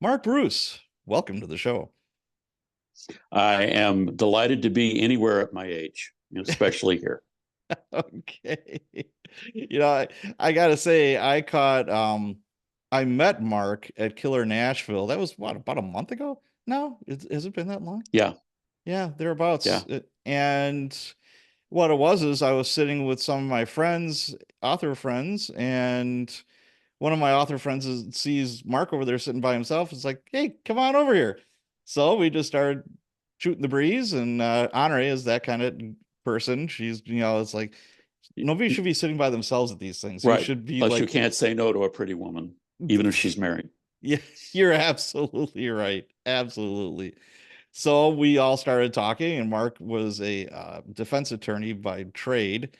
Mark Bruce, welcome to the show. I am delighted to be anywhere at my age, especially here. Okay. I gotta say, I met Mark at Killer Nashville. That was about a month ago? No, has it been that long? Yeah, Yeah, thereabouts. yeah. And what it was is I was sitting with some of my friends, author friends, and one of my author friends sees Mark over there sitting by himself. It's like, hey, come on over here. So we just started shooting the breeze, and Honore is that kind of person. She's, it's like nobody should be sitting by themselves at these things. You Right. should be Unless you like, can't say no to a pretty woman, even if she's married. yeah, you're absolutely right. Absolutely. So we all started talking, and Mark was a defense attorney by trade,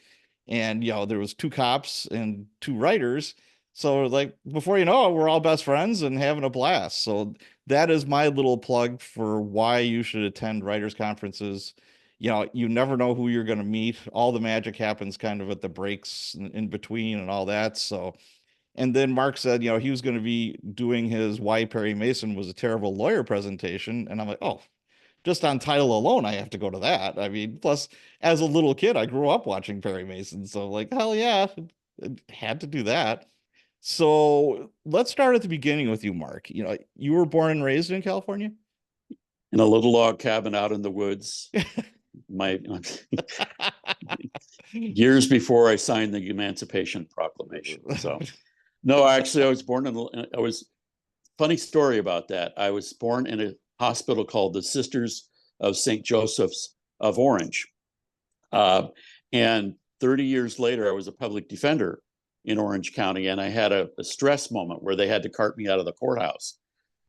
and there was two cops and two writers. So like before you know it, we're all best friends and having a blast. So that is my little plug for why you should attend writers conferences. You never know who you're going to meet. All the magic happens kind of at the breaks in between and all that. So, and then Mark said, he was going to be doing his Why Perry Mason was a terrible lawyer presentation. And I'm like, oh, just on title alone, I have to go to that. I mean, plus, as a little kid, I grew up watching Perry Mason. So, like, hell yeah, had to do that. So, let's start at the beginning with you, Mark. You were born and raised in California? In a little log cabin out in the woods. My years before I signed the Emancipation Proclamation. So, no, actually, I was, funny story about that. I was born in a hospital called the Sisters of St. Joseph's of Orange. And 30 years later, I was a public defender in Orange County, and I had a stress moment where they had to cart me out of the courthouse.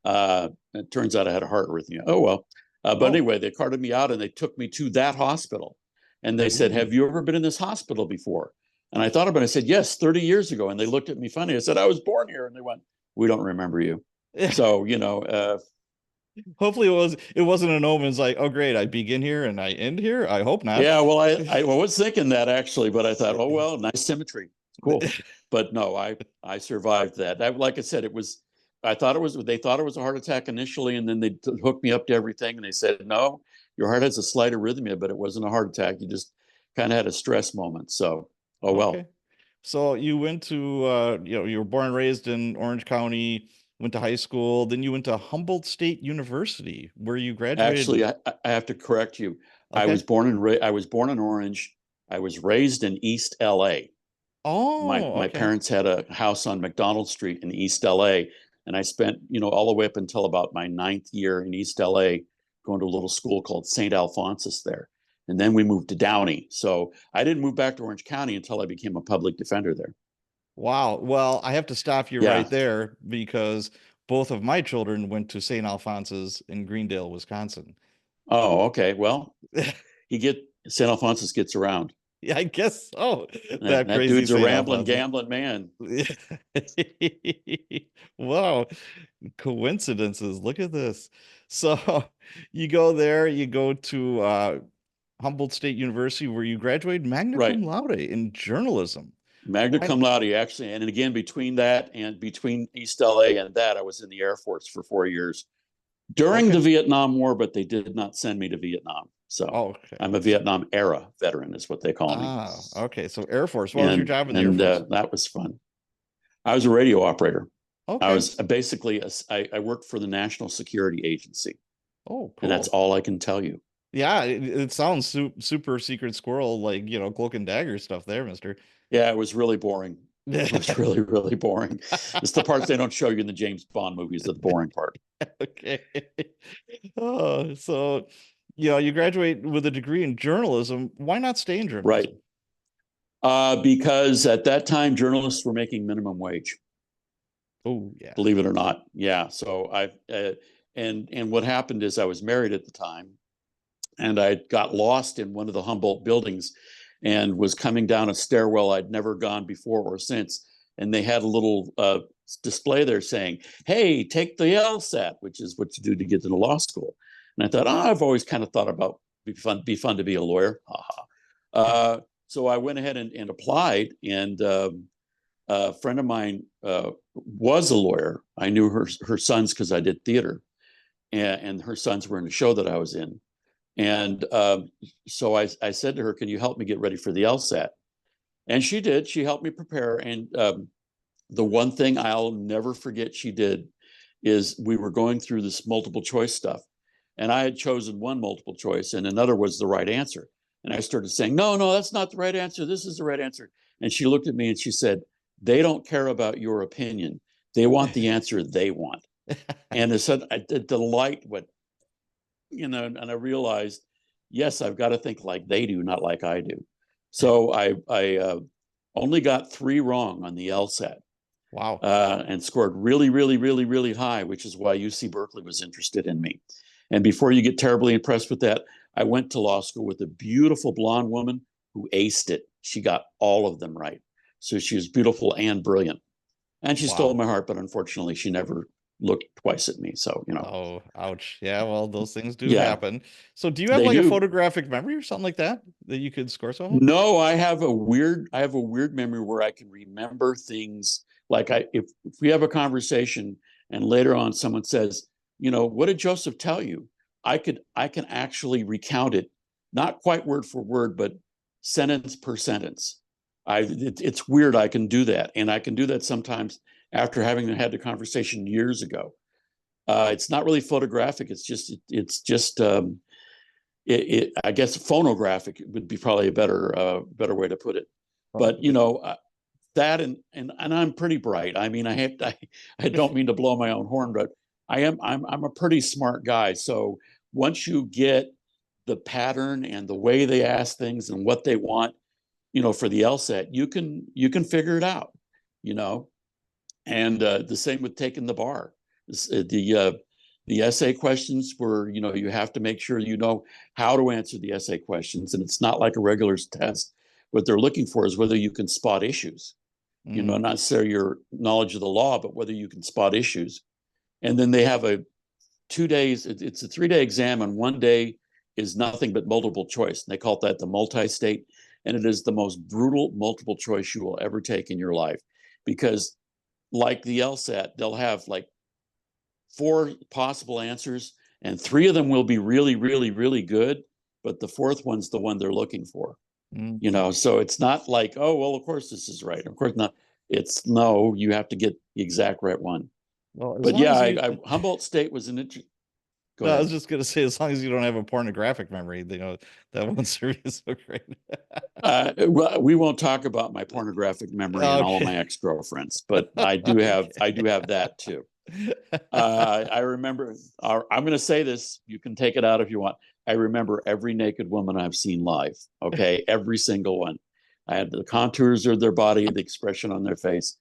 It turns out I had a heart arrhythmia. Oh, well. But anyway, they carted me out and they took me to that hospital. And they said, have you ever been in this hospital before? And I thought about it. I said, yes, 30 years ago. And they looked at me funny. I said, I was born here. And they went, we don't remember you. So, hopefully it wasn't an omen. It's like, oh great, I begin here and I end here. I hope not. Yeah, well, I was thinking that actually, but I thought, oh well, nice symmetry. Cool. But no, I survived that. Like I said, they thought it was a heart attack initially, and then they hooked me up to everything, and they said, no, your heart has a slight arrhythmia, but it wasn't a heart attack. You just kind of had a stress moment. So, oh well. Okay. So you went to you were born and raised in Orange County, went to high school, then you went to Humboldt State University, where you graduated. Actually, I have to correct you. Okay. I was born in Orange. I was raised in East LA. Oh, my parents had a house on McDonald Street in East LA, and I spent all the way up until about my 9th year in East LA going to a little school called St. Alphonsus there, and then we moved to Downey. So I didn't move back to Orange County until I became a public defender there. Wow. Well, I have to stop you Yeah. right there because both of my children went to St. Alphonsus in Greendale, Wisconsin. Oh, okay. Well, St. Alphonsus gets around. Yeah, I guess so. That crazy dude's a St. rambling, Alphonsus. gambling man. Wow. Coincidences. Look at this. So you go there, you go to Humboldt State University, where you graduated Magna Right. Cum Laude in journalism. Magna Cum Laude, actually. And again, between East LA and that, I was in the Air Force for 4 years during the Vietnam War, but they did not send me to Vietnam. So I'm a Vietnam era veteran, is what they call me. Ah, okay. So Air Force. What was your job in the Air Force? That was fun. I was a radio operator. Okay. I was basically I worked for the National Security Agency. Oh, cool. And that's all I can tell you. Yeah, it sounds super secret squirrel, like, cloak and dagger stuff there, mister. Yeah, it was really boring. It was really, really boring. It's the parts they don't show you in the James Bond movies, the boring part. Okay. Oh, so, you graduate with a degree in journalism. Why not stay in journalism? Right. Because at that time, journalists were making minimum wage. Oh, yeah. Believe it or not. Yeah. So and what happened is I was married at the time, and I got lost in one of the Humboldt buildings and was coming down a stairwell I'd never gone before or since. And they had a little display there saying, hey, take the LSAT, which is what you do to get into law school. And I thought, I've always kind of thought about be fun to be a lawyer. So I went ahead and applied, and A friend of mine was a lawyer. I knew her sons because I did theater, and her sons were in a show that I was in. And so I said to her, "Can you help me get ready for the LSAT?" And she did. She helped me prepare. And the one thing I'll never forget she did is we were going through this multiple choice stuff. And I had chosen one multiple choice and another was the right answer. And I started saying, no, that's not the right answer. This is the right answer. And she looked at me and she said, they don't care about your opinion. They want the answer they want. And it said, the light went, and I realized, yes, I've got to think like they do, not like I do. So I only got 3 wrong on the LSAT. Wow. And scored really, really, really, really high, which is why UC Berkeley was interested in me. And before you get terribly impressed with that, I went to law school with a beautiful blonde woman who aced it. She got all of them right. So she was beautiful and brilliant. And she stole my heart, but unfortunately, she never looked twice at me. So, Oh, ouch. Yeah, well, those things do Yeah. happen. So do you have like a photographic memory or something like that you could score so high? No, I have a weird memory where I can remember things. Like if we have a conversation and later on someone says, what did Joseph tell you? I can actually recount it, not quite word for word, but sentence per sentence. It's weird. I can do that. And I can do that sometimes after having had the conversation years ago. It's not really photographic. It's just I guess phonographic would be probably a better way to put it. But that and I'm pretty bright. I mean, I don't mean to blow my own horn, but I'm a pretty smart guy. So once you get the pattern and the way they ask things and what they want, for the LSAT, you can figure it out, And the same with taking the bar. The essay questions were, you have to make sure you know how to answer the essay questions, and it's not like a regular test. What they're looking for is whether you can spot issues. Not necessarily your knowledge of the law, but whether you can spot issues. And then they have 2 days, it's a 3-day exam, and 1 day is nothing but multiple choice. And they call that the multi-state. And it is the most brutal multiple choice you will ever take in your life. Because like the LSAT, they'll have like 4 possible answers, and 3 of them will be really, really, really good. But the 4th one's the one they're looking for. So it's not like, oh, well, of course this is right. Of course not. It's no, you have to get the exact right one. Well, but yeah, Humboldt State was an interesting. I was just going to say, as long as you don't have a pornographic memory, that won't serve you so great. Well, we won't talk about my pornographic memory and all of my ex-girlfriends, but I do have that too. I remember, I'm going to say this, you can take it out if you want. I remember every naked woman I've seen live. Okay. Every single one. I had the contours of their body, the expression on their face,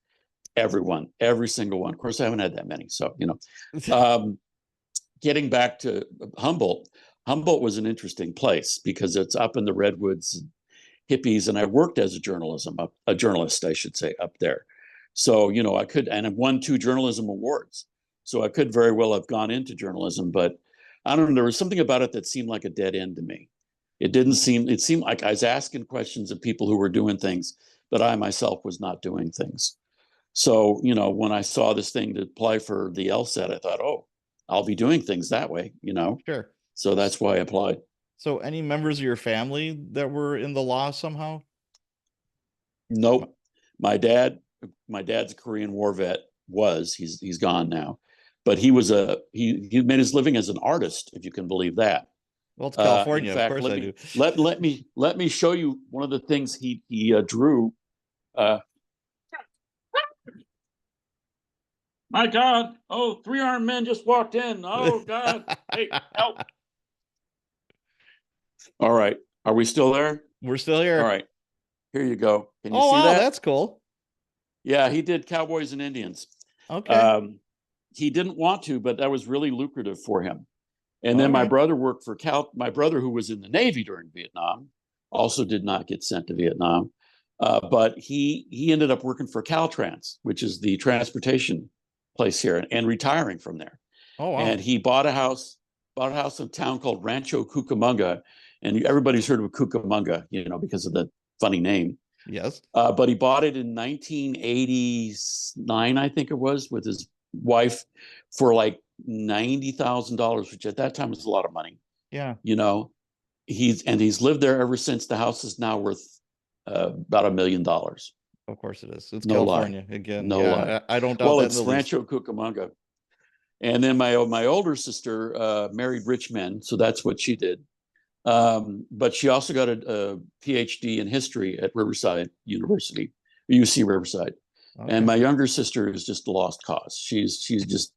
everyone, every single one. Of course, I haven't had that many. So, getting back to Humboldt was an interesting place because it's up in the redwoods and hippies. And I worked as a journalist, I should say, up there. So, I could, and I've won 2 journalism awards. So I could very well have gone into journalism, but I don't know, there was something about it that seemed like a dead end to me. It seemed like I was asking questions of people who were doing things, but I myself was not doing things. So, when I saw this thing to apply for the LSAT, I thought, oh, I'll be doing things that way, Sure. So that's why I applied. So any members of your family that were in the law somehow? Nope. My dad's a Korean War vet. He's gone now, but he made his living as an artist, if you can believe that. Well, it's California, in fact, of course I do. Let me show you one of the things he drew. My God! Oh, 3 armed men just walked in. Oh God! Hey, help! All right, are we still there? We're still here. All right, here you go. Can you see that? That's cool. Yeah, he did cowboys and Indians. Okay. He didn't want to, but that was really lucrative for him. And then my brother worked for my brother, who was in the Navy during Vietnam, also did not get sent to Vietnam. But he ended up working for Caltrans, which is the transportation place here, and retiring from there. Oh, wow. And he bought a house in a town called Rancho Cucamonga. And everybody's heard of Cucamonga, because of the funny name. Yes. But he bought it in 1989, I think it was, with his wife for like $90,000, which at that time was a lot of money. Yeah. You know, he's lived there ever since. The house is now worth about $1 million. Of course it is. It's No lie. California again. No Yeah, lie. I don't doubt Well, that in it's the least. Rancho Cucamonga. And then my older sister married rich men, so that's what she did. But she also got a PhD in history at Riverside University, UC Riverside. Okay. And my younger sister is just a lost cause. She's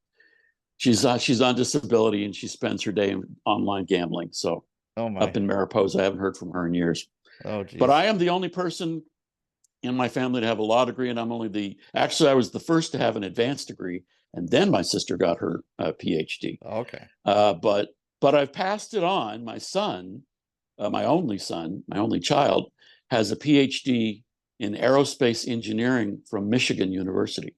on disability, and she spends her day in online gambling. So Oh my. up in Mariposa, I haven't heard from her in years. Oh geez. But I am the only person in my family to have a law degree, and I was the first to have an advanced degree, and then my sister got her PhD. Okay. But I've passed it on. My son, my only child, has a PhD in aerospace engineering from Michigan University.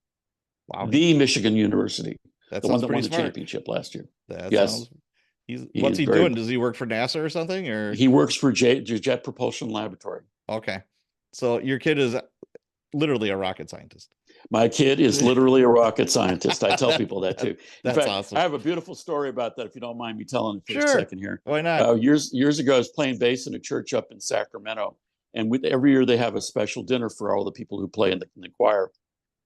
Wow. The Michigan University, That the one sounds that pretty won the smart. championship last year. That Yes. sounds. What's he doing? Does he work for NASA or something? Or he works for Jet Propulsion Laboratory. okay. So your kid is literally a rocket scientist. My kid is literally a rocket scientist. I tell people that too. In That's fact, awesome. I have a beautiful story about that, if you don't mind me telling it for Sure. a second here. Why not? Years ago, I was playing bass in a church up in Sacramento, and every year they have a special dinner for all the people who play in the choir.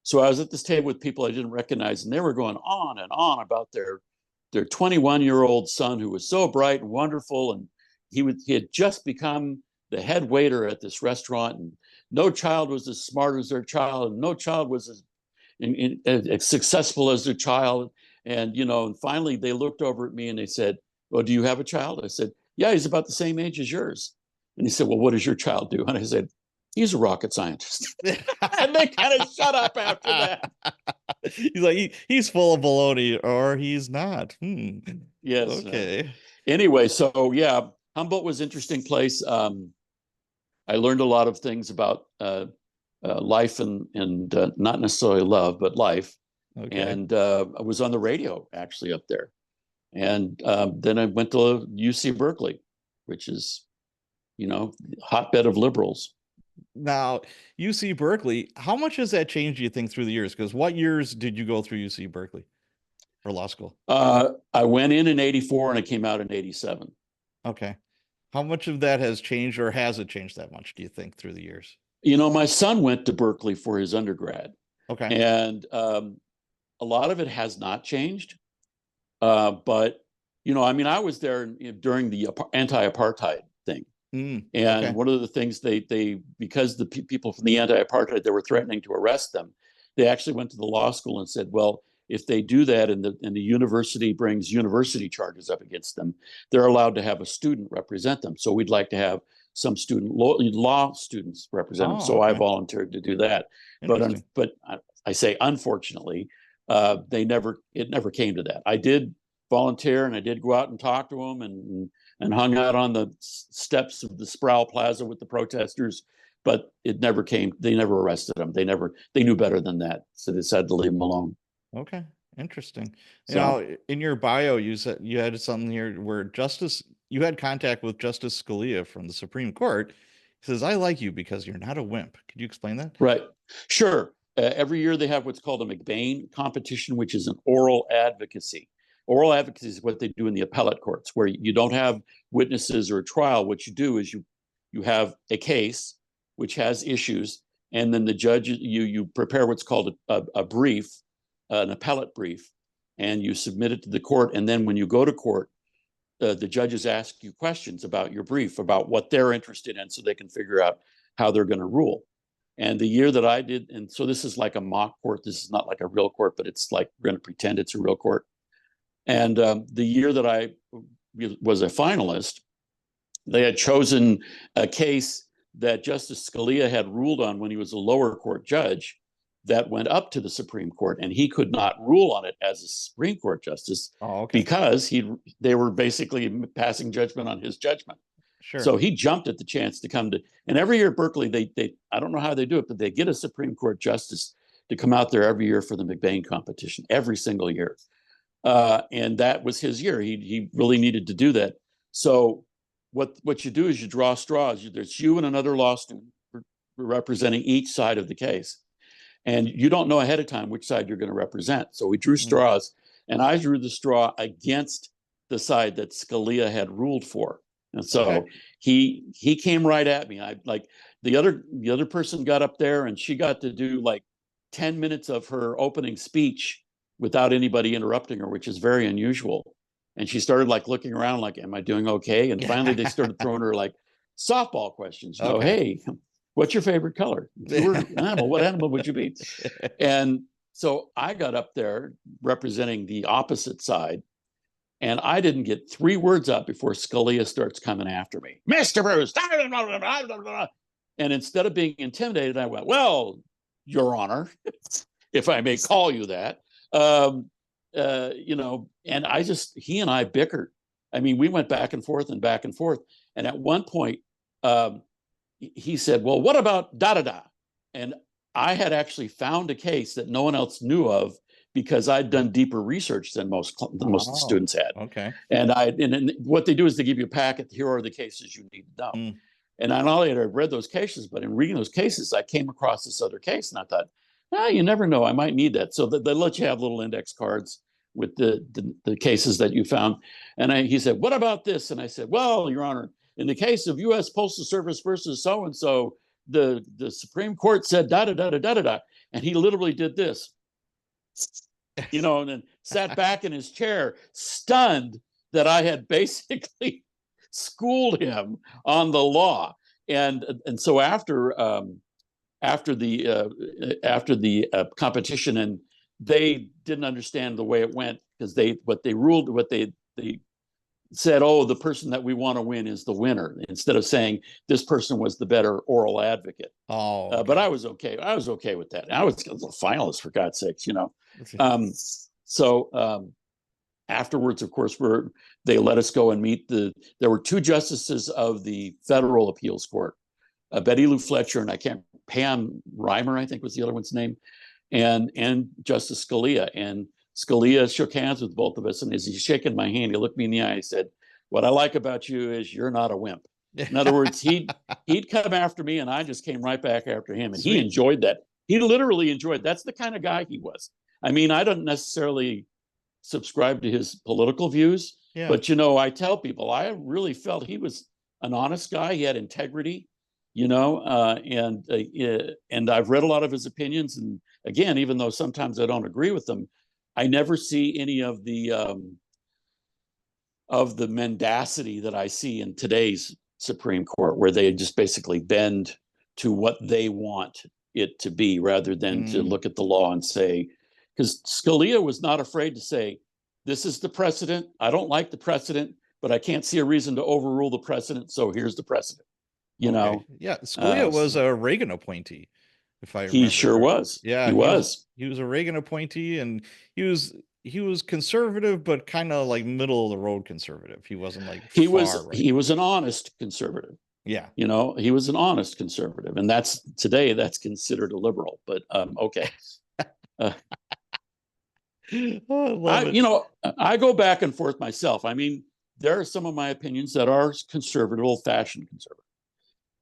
So I was at this table with people I didn't recognize, and they were going on and on about their 21-year-old son who was so bright and wonderful, and he had just become the head waiter at this restaurant, and no child was as smart as their child, and no child was as successful as their child. And and finally they looked over at me and they said, "Well, do you have a child?" I said, "Yeah, he's about the same age as yours." And he said, "Well, what does your child do?" And I said, "He's a rocket scientist." And they kind of shut up after that. He's like, he's full of baloney, or he's not. Yes. Okay. Anyway, so yeah, Humboldt was an interesting place. I learned a lot of things about life and not necessarily love, but life. Okay. And I was on the radio actually up there. And then I went to UC Berkeley, which is, hotbed of liberals. Now, UC Berkeley, how much has that changed, do you think, through the years? Because what years did you go through UC Berkeley for law school? I went in 84 and I came out in 87. Okay. How much of that has changed, or has it changed that much, do you think, through the years? My son went to Berkeley for his undergrad. Okay. And a lot of it has not changed. But, I was there during the anti-apartheid thing. And okay. one of the things because the people from the anti-apartheid, they were threatening to arrest them, they actually went to the law school and said, well, if they do that and the university brings university charges up against them, they're allowed to have a student represent them. So we'd like to have some law students represent them. So I volunteered to do that. But I say, unfortunately, it never came to that. I did volunteer, and I did go out and talk to them and hung out on the steps of the Sproul Plaza with the protesters, but they never arrested them. They knew better than that. So they decided to leave them alone. Okay. Interesting. So, in your bio, you said you had something here where you had contact with Justice Scalia from the Supreme Court. He says, "I like you because you're not a wimp." Could you explain that? Right. Sure. Every year they have what's called a McBain competition, which is an oral advocacy. Oral advocacy is what they do in the appellate courts, where you don't have witnesses or a trial. What you do is you have a case which has issues, and then the judge, you prepare what's called a brief, an appellate brief, and you submit it to the court. And then when you go to court, the judges ask you questions about your brief, about what they're interested in, so they can figure out how they're going to rule. And the year that I did, and so this is like a mock court. This is not like a real court, but it's like we're going to pretend it's a real court. And the year that I was a finalist, they had chosen a case that Justice Scalia had ruled on when he was a lower court judge that went up to the Supreme Court, and he could not rule on it as a Supreme Court justice because they were basically passing judgment on his judgment. Sure. So he jumped at the chance to come to, and every year at Berkeley, they I don't know how they do it, but they get a Supreme Court justice to come out there every year for the McBain competition, every single year. And that was his year. He really needed to do that. So what you do is you draw straws. There's you and another law student representing each side of the case. And you don't know ahead of time which side you're going to represent. So we drew straws, and I drew the straw against the side that Scalia had ruled for. And so he came right at me. I like the other person got up there, and she got to do like 10 minutes of her opening speech without anybody interrupting her, which is very unusual. And she started like looking around like, am I doing okay? And finally they started throwing her like softball questions. You know, hey, what's your favorite color? If you were an animal, what animal would you be? And so I got up there representing the opposite side, and I didn't get 3 words out before Scalia starts coming after me. Mr. Bruce. And instead of being intimidated, I went, well, Your Honor, if I may call you that. You know, and he and I bickered. I mean, we went back and forth. And at one point, he said, well, what about da-da-da? And I had actually found a case that no one else knew of because I'd done deeper research than most students had. Okay. And what they do is they give you a packet. Here are the cases you need to know. And not only had I read those cases, but in reading those cases, I came across this other case, and I thought, you never know, I might need that. So they let you have little index cards with the cases that you found. And he said, what about this? And I said, well, Your Honor, in the case of U.S. Postal Service versus so-and-so, the Supreme Court said da-da-da-da-da-da. And he literally did this, you know, and then sat back in his chair, stunned that I had basically schooled him on the law. And so after the competition, and they didn't understand the way it went, because they said, oh, the person that we want to win is the winner, instead of saying this person was the better oral advocate. But I was okay. I was okay with that. I was a finalist, for God's sakes, you know. Afterwards, of course, they let us go and meet there were 2 justices of the federal appeals court, Betty Lou Fletcher, and Pam Reimer, I think was the other one's name, and Justice Scalia. And Scalia shook hands with both of us, and as he's shaking my hand, he looked me in the eye. He said, what I like about you is you're not a wimp. In other words, he'd come after me, and I just came right back after him. And He enjoyed that. He literally enjoyed. That's the kind of guy he was. I mean, I don't necessarily subscribe to his political views, but, you know, I tell people I really felt he was an honest guy. He had integrity, you know, and I've read a lot of his opinions. And again, even though sometimes I don't agree with them, I never see any of the mendacity that I see in today's Supreme Court, where they just basically bend to what they want it to be, rather than to look at the law and say, because Scalia was not afraid to say, this is the precedent. I don't like the precedent, but I can't see a reason to overrule the precedent. So here's the precedent, you know? Yeah. Scalia was a Reagan appointee, if I remember. He sure was. Yeah. He was a Reagan appointee, and he was conservative, but kind of like middle of the road conservative. He wasn't like he was an honest conservative. Yeah. You know, he was an honest conservative, and today that's considered a liberal, but okay. I go back and forth myself. I mean, there are some of my opinions that are conservative, old-fashioned conservative,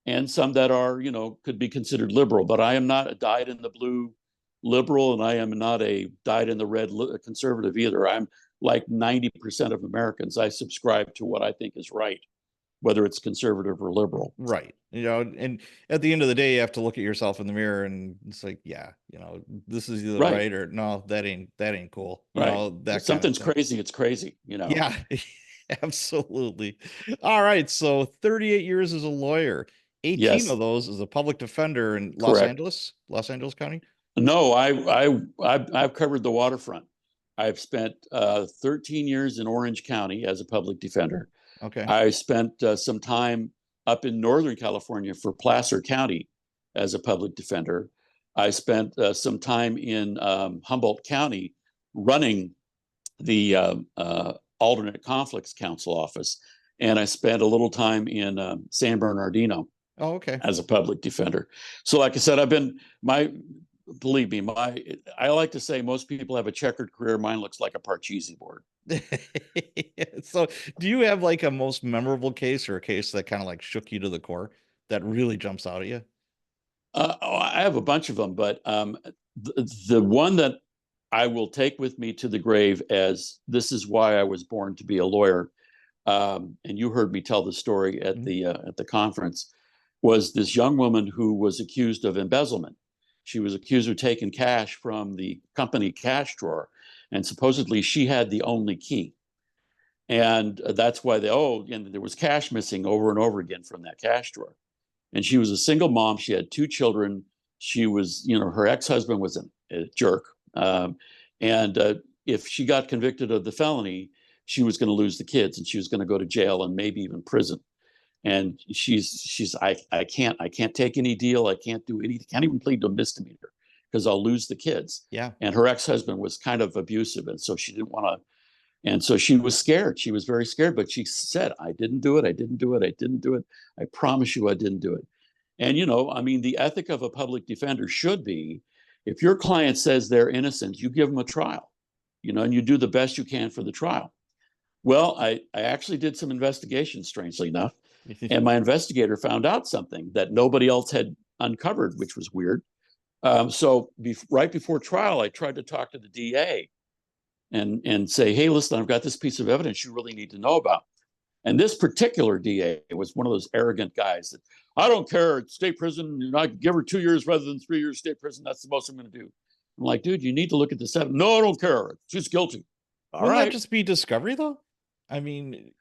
and some that are, you know, could be considered liberal. But I am not a dyed-in-the-blue liberal, and I am not a dyed-in-the-red conservative either. I'm like 90% of Americans. I subscribe to what I think is right, whether it's conservative or liberal. Right. You know, and at the end of the day, you have to look at yourself in the mirror, and it's like, yeah, you know, this is either right or no, that ain't cool. You know, that if something's crazy, it's crazy, you know? Yeah, absolutely. All right. So 38 years as a lawyer, 18 of those as a public defender in Los Angeles County. No, I've covered the waterfront. I've spent 13 years in Orange County as a public defender. Okay. I spent some time up in Northern California for Placer County as a public defender. I spent some time in Humboldt County running the Alternate Conflicts Counsel office. And I spent a little time in San Bernardino as a public defender. So like I said, believe me, I like to say most people have a checkered career. Mine looks like a Parcheesi board. So do you have like a most memorable case, or a case that kind of like shook you to the core that really jumps out at you? I have a bunch of them, but the one that I will take with me to the grave as this is why I was born to be a lawyer, and you heard me tell the story at the conference, was this young woman who was accused of embezzlement. She was accused of taking cash from the company cash drawer, and supposedly she had the only key. And that's why there was cash missing over and over again from that cash drawer. And she was a single mom. She had 2 children. She was, her ex-husband was a jerk. And if she got convicted of the felony, she was going to lose the kids and she was going to go to jail and maybe even prison. And I can't take any deal. I can't do anything. Can't even plead to a misdemeanor because I'll lose the kids. Yeah. And her ex-husband was kind of abusive. And so she didn't want to. And so she was scared. She was very scared, but she said, I didn't do it. I didn't do it. I didn't do it. I promise you I didn't do it. And, the ethic of a public defender should be, if your client says they're innocent, you give them a trial, and you do the best you can for the trial. Well, I actually did some investigation, strangely enough, and my investigator found out something that nobody else had uncovered, which was weird. So right before trial, I tried to talk to the DA and say, hey, listen, I've got this piece of evidence you really need to know about. And this particular DA was one of those arrogant guys that, I don't care, state prison, I give her 2 years rather than 3 years state prison. That's the most I'm going to do. I'm like, dude, you need to look at this evidence. No, I don't care. She's guilty. Wouldn't that just be discovery, though? I mean,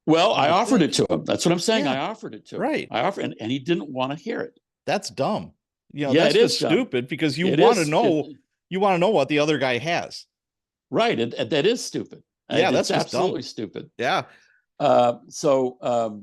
well, I offered it to him. That's what I'm saying. Yeah. I offered it to him. Right. I offered, and he didn't want to hear it. That's dumb. Yeah, that's just stupid because you want to know. You want to know what the other guy has. Right. That is stupid. Yeah, that's absolutely dumb. Stupid. Yeah. So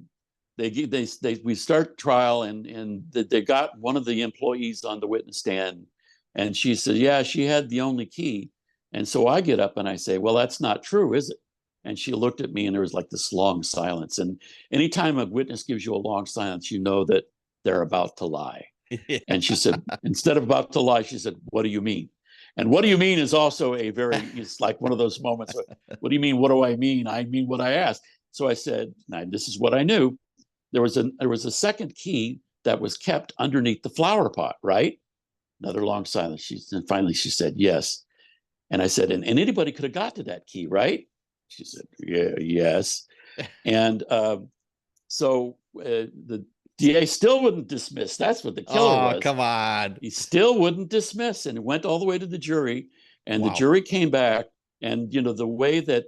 we start trial and they got one of the employees on the witness stand, and she said, yeah, she had the only key. And so I get up and I say, well, that's not true, is it? And she looked at me and there was like this long silence. And anytime a witness gives you a long silence, you know that they're about to lie. Yeah. And she said, instead of about to lie, she said, what do you mean? And what do you mean is also it's like one of those moments. What do you mean? What do I mean? I mean what I asked. So I said, this is what I knew. There was a second key that was kept underneath the flower pot, right? Another long silence. And finally she said, yes. And I said, and anybody could have got to that key, right? She said, yeah, yes. And so the DA still wouldn't dismiss. That's what the killer was. Oh, come on. He still wouldn't dismiss, and it went all the way to the jury. And the jury came back, and the way that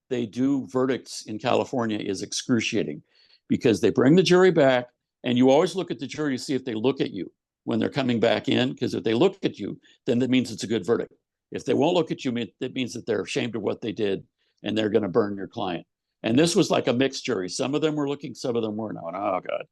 they do verdicts in California is excruciating, because they bring the jury back, and you always look at the jury to see if they look at you when they're coming back in, because if they look at you, then that means it's a good verdict. If they won't look at you, that means that they're ashamed of what they did, and they're going to burn your client. And this was like a mixed jury. Some of them were looking, some of them weren't. I went, oh, God.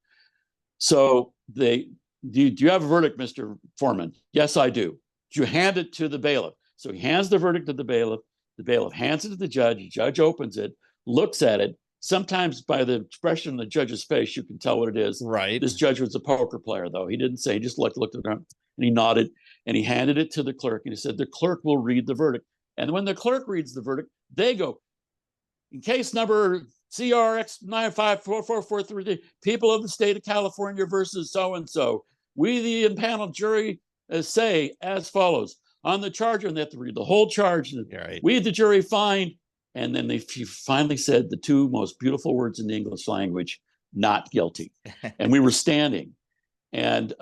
So do you have a verdict, Mr. Foreman? Yes, I do. You hand it to the bailiff. So he hands the verdict to the bailiff. The bailiff hands it to the judge. The judge opens it, looks at it. Sometimes by the expression on the judge's face, you can tell what it is. Right. This judge was a poker player, though. He didn't say, he just looked at the ground and he nodded and he handed it to the clerk and he said, the clerk will read the verdict. And when the clerk reads the verdict, they go, in case number CRX 9544443, people of the state of California versus so-and-so, we, the impaneled jury, say as follows. On the charge, and they have to read the whole charge. Right. We, the jury, find, and then he finally said the two most beautiful words in the English language, not guilty. And we were standing. And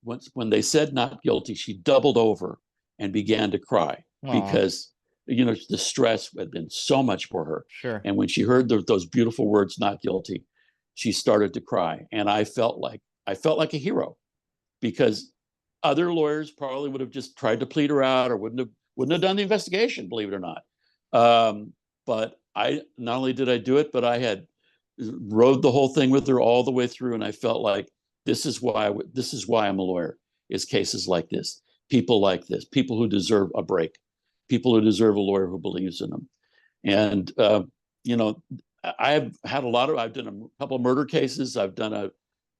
when they said not guilty, she doubled over and began to cry. Aww. Because the stress had been so much for her. Sure. And when she heard those beautiful words, not guilty, she started to cry. And I felt like a hero, because other lawyers probably would have just tried to plead her out or wouldn't have done the investigation, believe it or not. But I not only did I do it, but I had rode the whole thing with her all the way through. And I felt like this is why I'm a lawyer, is cases like this, people like this, people who deserve a break. People who deserve a lawyer who believes in them. And, I've done a couple of murder cases. I've done a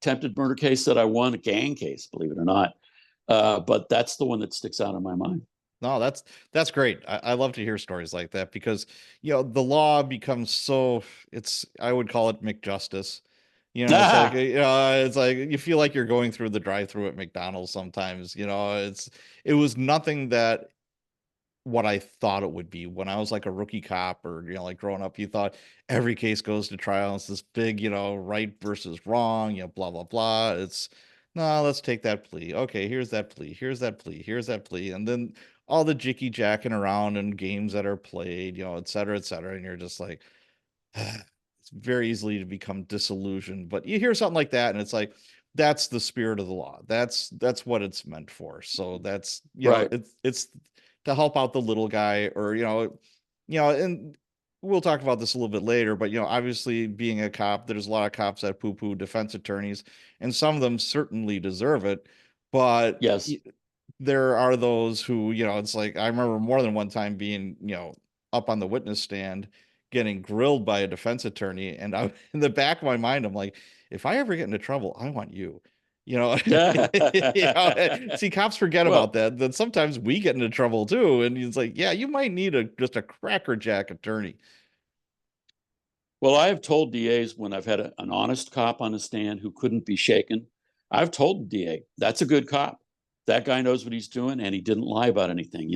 attempted murder case that I won, a gang case, believe it or not. But that's the one that sticks out in my mind. No, that's great. I love to hear stories like that, because, the law becomes I would call it McJustice. It's like you feel like you're going through the drive-through at McDonald's sometimes. It was nothing that what I thought it would be when I was like a rookie cop, or like growing up. You thought every case goes to trial. It's this big, right versus wrong, blah blah blah. It's no, let's take that plea. Okay, here's that plea. Here's that plea. Here's that plea, and then all the jicky jacking around and games that are played, et cetera, et cetera, and you're just like, it's very easily to become disillusioned. But you hear something like that, and it's like, that's the spirit of the law. That's what it's meant for. So that's Right. it's to help out the little guy, or and we'll talk about this a little bit later. But obviously, being a cop, there's a lot of cops that poo-poo defense attorneys, and some of them certainly deserve it. But Yes. there are those who, it's like, I remember more than one time being, up on the witness stand getting grilled by a defense attorney. And I, in the back of my mind, I'm like, if I ever get into trouble, I want you. See, cops forget about Well, that. Then sometimes we get into trouble too. And it's like, yeah, you might need just a crackerjack attorney. well, I have told DAs when I've had an honest cop on a stand who couldn't be shaken, I've told the DA, that's a good cop. That guy knows what he's doing and he didn't lie about anything,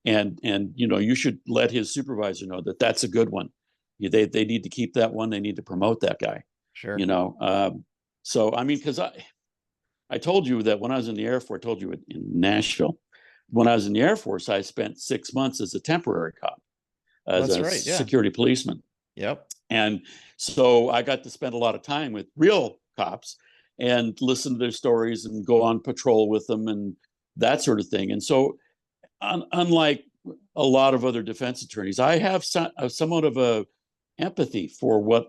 and you should let his supervisor know that that's a good one. They need to keep that one. They need to promote that guy. Sure. So I mean, because I told you that when I was in the Air Force, I told you in Nashville, when I was in the Air Force, I spent 6 months as a temporary cop, as That's a right. Yeah. security policeman. Yep. And so I got to spend a lot of time with real cops and listen to their stories and go on patrol with them and that sort of thing. And so, unlike a lot of other defense attorneys, I have somewhat of a empathy for what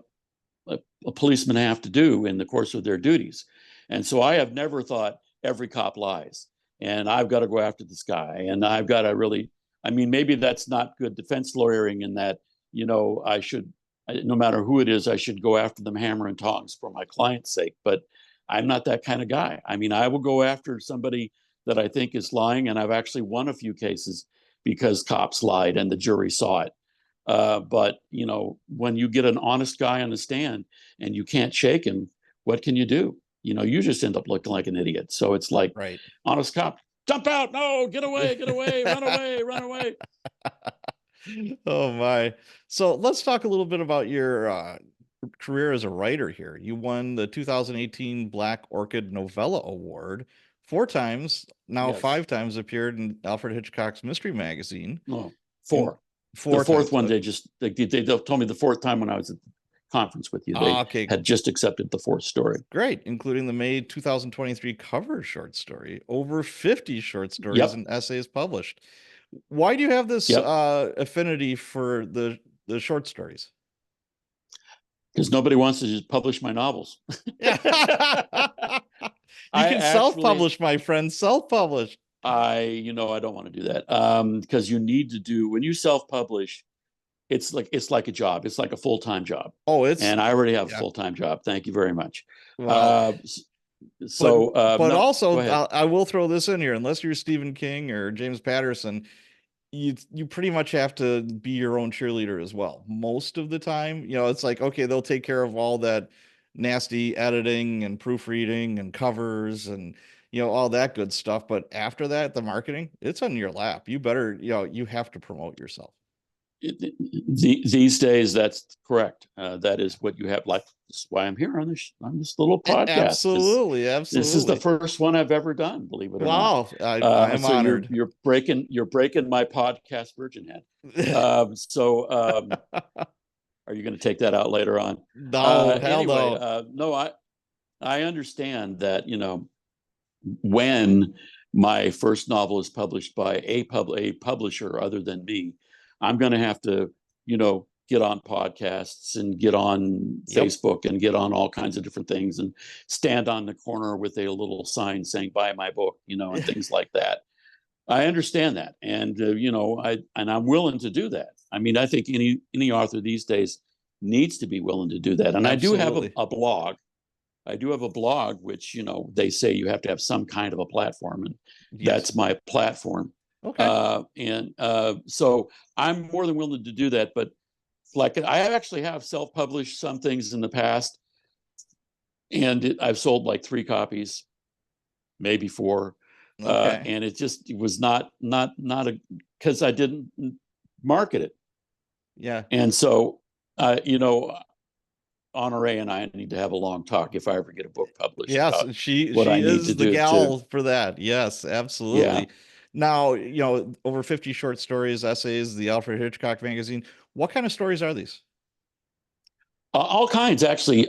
a policeman have to do in the course of their duties. And so I have never thought every cop lies and I've got to go after this guy. And I've got to really, I mean, maybe that's not good defense lawyering in that, I should, no matter who it is, I should go after them hammer and tongs for my client's sake. But I'm not that kind of guy. I mean, I will go after somebody that I think is lying. And I've actually won a few cases because cops lied and the jury saw it. But when you get an honest guy on the stand and you can't shake him, what can you do? You just end up looking like an idiot. So it's like, right. Honest cop, jump out, no, get away, run away, run away. Oh my. So let's talk a little bit about your career as a writer here. You won the 2018 Black Orchid Novella Award 4 times, now Yes. 5 times appeared in Alfred Hitchcock's Mystery Magazine. No, four. Four the fourth times. one, they told me the fourth time when I was at the conference with you, they had just accepted the fourth story. Great, including the May 2023 cover short story, over 50 short stories and essays published. Why do you have this affinity for the short stories? Because nobody wants to just publish my novels. You can self-publish, my friend, self-publish. I don't want to do that because you need to do, when you self-publish, it's like a job. It's like a full-time job. Oh, and I already have a full-time job. Thank you very much. Wow. But also, I will throw this in here. Unless you're Stephen King or James Patterson, you pretty much have to be your own cheerleader as well. Most of the time, it's like, okay, they'll take care of all that nasty editing and proofreading and covers and all that good stuff. But after that, the marketing, it's on your lap. You better, you have to promote yourself. These days, that's correct. That is what you have. Like, this is why I'm here on this little podcast. Absolutely. This is the first one I've ever done. Believe it or not. Wow, I'm honored. You're breaking my podcast virgin head. Are you going to take that out later on? No, hell no. No, I understand that when my first novel is published by a publisher other than me, I'm going to have to, get on podcasts and get on Facebook and get on all kinds of different things and stand on the corner with a little sign saying, buy my book, and things like that. I understand that. And, I'm willing to do that. I mean, I think any author these days needs to be willing to do that. And Absolutely. I do have a blog. I do have a blog, which, they say you have to have some kind of a platform. And that's my platform. Okay. So I'm more than willing to do that. But like, I actually have self-published some things in the past. And I've sold like 3 copies, maybe 4. Okay. And it was not because I didn't market it. Yeah. And so, Honore and I need to have a long talk if I ever get a book published Yes, about she what I need to is the do to, gal for that. Yes, yeah, absolutely. Now, over 50 short stories, essays, the Alfred Hitchcock magazine. What kind of stories are these? all kinds actually.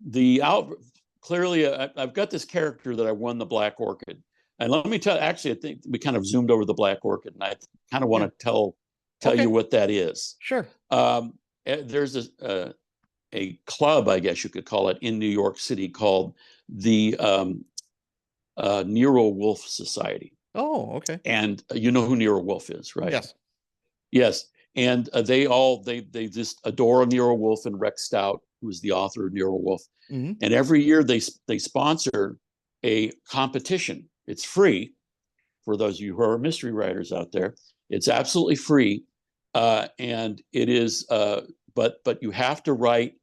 The out Clearly, I've got this character that I won the Black Orchid, and let me tell. Actually, I think we kind of zoomed over the Black Orchid, and I kind of want Yeah. to tell you Okay. what that is. Sure. There's a club, I guess you could call it, in New York City called the Nero Wolfe Society. Oh, okay. And you know who Nero Wolfe is, right? Yes. Yes. And they just adore Nero Wolfe and Rex Stout, who is the author of Nero Wolfe. Hmm. And every year they sponsor a competition. It's free for those of you who are mystery writers out there. It's absolutely free, and it is. But you have to write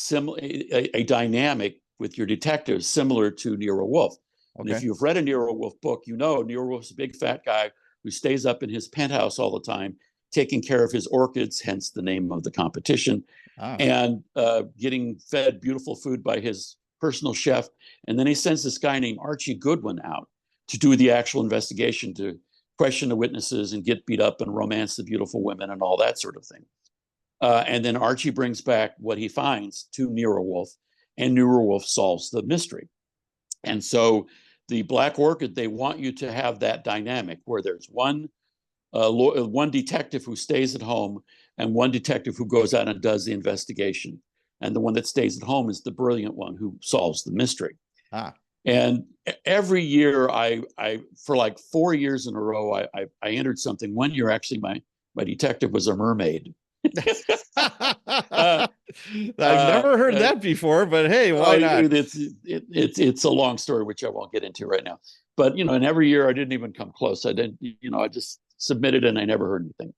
a dynamic with your detectives similar to Nero Wolfe. And if Okay. you've read a Nero Wolfe book, you know Nero Wolfe's a big fat guy who stays up in his penthouse all the time, taking care of his orchids, hence the name of the competition, Ah. and getting fed beautiful food by his personal chef. And then he sends this guy named Archie Goodwin out to do the actual investigation, to question the witnesses and get beat up and romance the beautiful women and all that sort of thing. And then Archie brings back what he finds to Nero Wolfe, and Nero Wolfe solves the mystery. And so the Black Orchid, they want you to have that dynamic where there's one detective who stays at home and one detective who goes out and does the investigation. And the one that stays at home is the brilliant one who solves the mystery. Ah. And every year, I for like 4 years in a row, I entered something. One year, actually, my detective was a mermaid. I've never heard that before, but hey, why not? It's a long story, which I won't get into right now. But and every year I didn't even come close. I didn't, I just submitted and I never heard anything.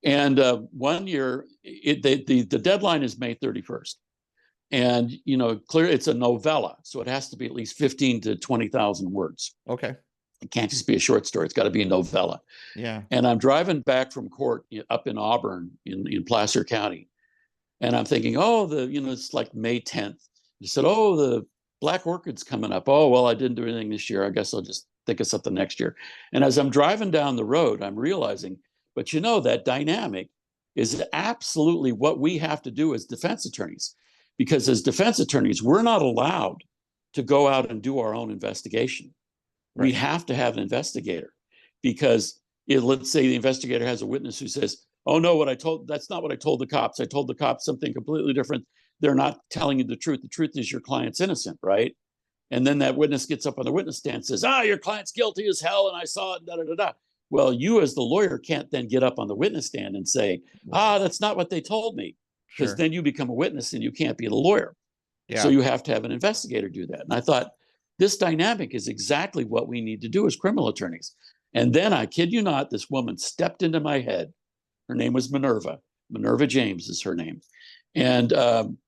And one year, the deadline is May 31st, and clear it's a novella, so it has to be at least 15 to 20,000 words. Okay. It can't just be a short story. It's got to be a novella. Yeah. And I'm driving back from court up in Auburn in Placer County. And I'm thinking, oh, it's like May 10th. He said, oh, the Black Orchid's coming up. Oh, well, I didn't do anything this year. I guess I'll just think of something next year. And as I'm driving down the road, I'm realizing, but that dynamic is absolutely what we have to do as defense attorneys. Because as defense attorneys, we're not allowed to go out and do our own investigation. Right. We have to have an investigator, because let's say the investigator has a witness who says, oh no, that's not what I told the cops. I told the cops something completely different. They're not telling you the truth. The truth is your client's innocent, right? And then that witness gets up on the witness stand and says, your client's guilty as hell, and I saw it, da da da da. Well, you as the lawyer can't then get up on the witness stand and say, that's not what they told me, because then you become a witness and you can't be the lawyer. Yeah. So you have to have an investigator do that. And I thought, this dynamic is exactly what we need to do as criminal attorneys. And then, I kid you not, this woman stepped into my head. Her name was Minerva. Minerva James is her name. And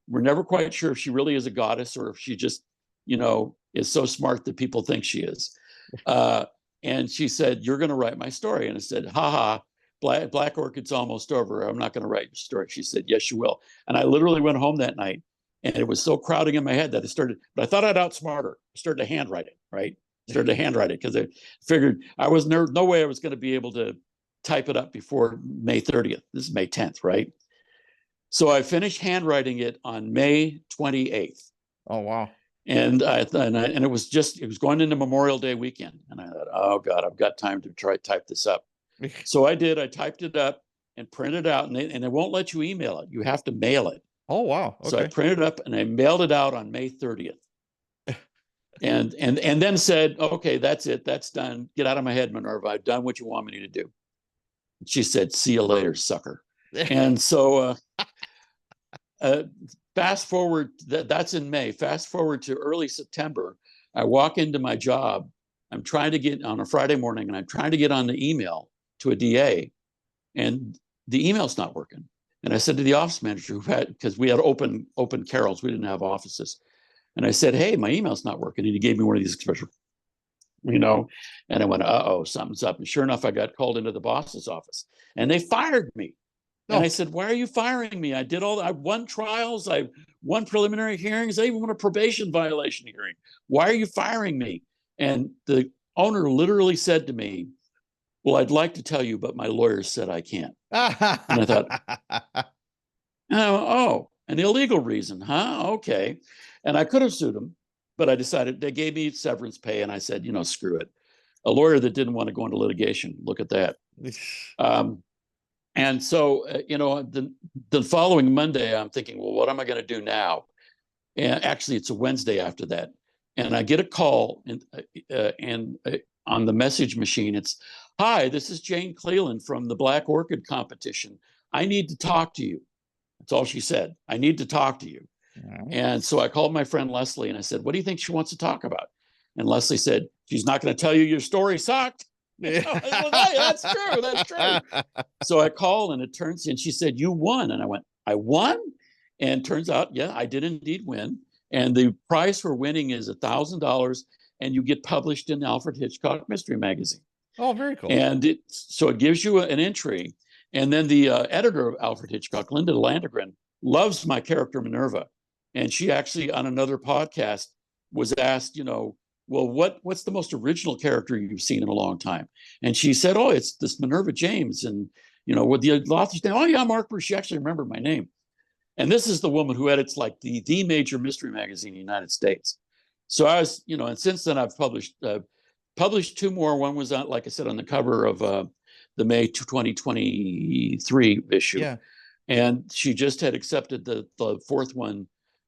we're never quite sure if she really is a goddess or if she just, is so smart that people think she is. And she said, you're going to write my story. And I said, Black Orchid's almost over. I'm not going to write your story. She said, yes, you will. And I literally went home that night, and it was so crowding in my head that but I thought I'd outsmart her. I started to handwrite it, right? Started to handwrite it because I figured no way I was going to be able to type it up before May 30th. This is May 10th, right? So I finished handwriting it on May 28th. Oh, wow. And it was going into Memorial Day weekend. And I thought, oh God, I've got time to try to type this up. So I did. I typed it up and printed it out, and they won't let you email it. You have to mail it. Oh, wow. Okay. So I printed it up and I mailed it out on May 30th. and then said, okay, that's it. That's done. Get out of my head, Minerva. I've done what you want me to do. She said, see you later, sucker. And so fast forward, that's in May. Fast forward to early September. I walk into my job. I'm trying to get on a Friday morning, and I'm trying to get on the email to a DA, and the email's not working. And I said to the office manager who had, because we had open Carol's, we didn't have offices. And I said, hey, my email's not working. And he gave me one of these expressions, and I went, uh-oh, something's up. And sure enough, I got called into the boss's office and they fired me. And I said, why are you firing me? I won trials. I won preliminary hearings. I even won a probation violation hearing. Why are you firing me? And the owner literally said to me, well, I'd like to tell you, but my lawyer said I can't. And I thought, oh, an illegal reason, huh? Okay. And I could have sued him, but I decided they gave me severance pay. And I said, screw it. A lawyer that didn't want to go into litigation. Look at that. And so, the following Monday, I'm thinking, well, what am I going to do now? And actually, it's a Wednesday after that. And I get a call and on the message machine, it's, hi, this is Jane Cleland from the Black Orchid competition. I need to talk to you. That's all she said. I need to talk to you. Right. And so I called my friend Leslie and I said, what do you think she wants to talk about? And Leslie said, she's not going to tell you your story sucked. Hey, that's true. That's true. So I called and it turns in, she said, you won. And I went, I won? And turns out, yeah, I did indeed win. And the prize for winning is $1,000 and you get published in Alfred Hitchcock Mystery Magazine. Oh, very cool. And so it gives you an entry. And then the editor of Alfred Hitchcock, Linda Landegren, loves my character Minerva. And she actually, on another podcast, was asked, well, what's the most original character you've seen in a long time? And she said, oh, it's this Minerva James. And, with the author's name, oh, yeah, Mark Bruce, she actually remembered my name. And this is the woman who edits like the major mystery magazine in the United States. So I was, and since then I've published two more. One was, like I said, on the cover of the May 2023 issue. Yeah. And she just had accepted the fourth one,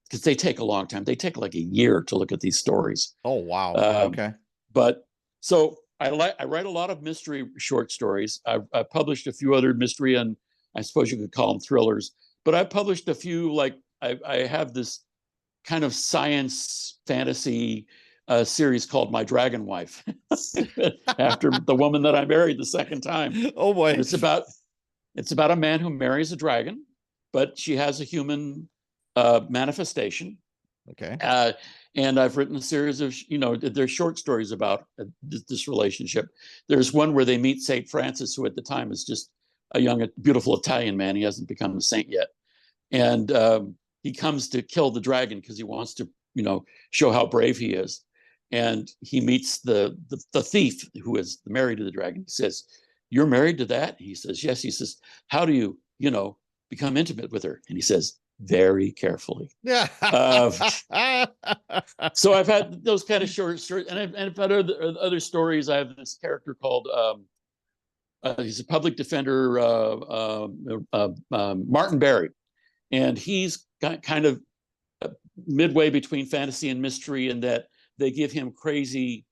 because they take a long time. They take like a year to look at these stories. Oh, wow. Okay. But so I write a lot of mystery short stories. I've published a few other mystery, and I suppose you could call them thrillers. But I published a few, like I have this kind of science fantasy series called My Dragon Wife, after the woman that I married the second time. Oh boy. And it's about a man who marries a dragon, but she has a human manifestation. Okay. And I've written a series of, there's short stories about this relationship. There's one where they meet St. Francis, who at the time is just a young, beautiful Italian man. He hasn't become a saint yet. And he comes to kill the dragon because he wants to, show how brave he is. And he meets the thief who is married to the dragon. He says, you're married to that? He says, yes. He says, how do you, become intimate with her? And he says, very carefully. Yeah. So I've had those kind of short, and I've had other stories. I have this character called, he's a public defender, Martin Barry. And he's kind of midway between fantasy and mystery, in that they give him crazy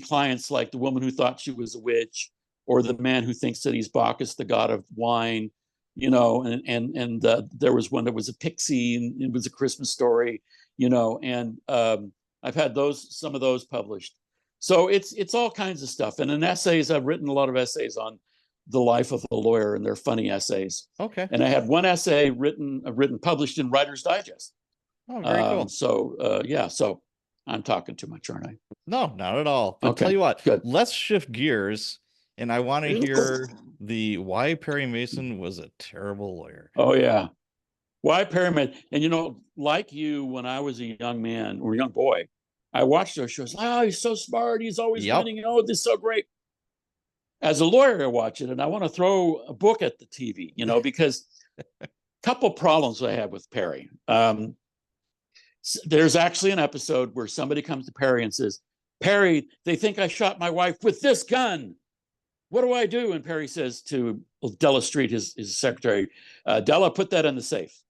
clients, like the woman who thought she was a witch, or the man who thinks that he's Bacchus, the god of wine, and there was one that was a pixie, and it was a Christmas story, and I've had some of those published. So it's all kinds of stuff. And in essays, I've written a lot of essays on the life of a lawyer, and they're funny essays. Okay. And I had one essay published in Writer's Digest. Oh, very cool. So I'm talking too much, aren't I? No, not at all. But okay. Tell you what, good. Let's shift gears, and I want to hear why Perry Mason was a terrible lawyer. Oh yeah, why Perry Mason? And like you, when I was a young man or a young boy, I watched those shows. Oh, he's so smart. He's always winning. Oh, this is so great. As a lawyer, I watch it and I want to throw a book at the TV, because a couple problems I have with Perry. There's actually an episode where somebody comes to Perry and says, Perry, they think I shot my wife with this gun. What do I do? And Perry says to Della Street, his secretary, Della, put that in the safe.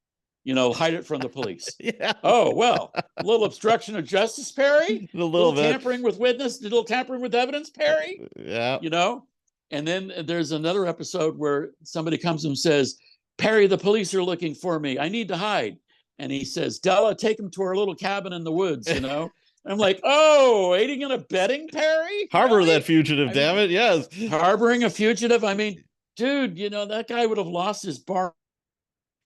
Hide it from the police. Yeah. Oh, well, a little obstruction of justice, Perry. A little bit. Tampering with witness, a little tampering with evidence, Perry. Yeah. And then there's another episode where somebody comes and says, Perry, the police are looking for me. I need to hide. And he says, Della, take him to our little cabin in the woods, I'm like, oh, aiding and abetting, Perry? Harbor really? That fugitive, damn it. Yes. Harboring a fugitive. I mean, dude, that guy would have lost his bar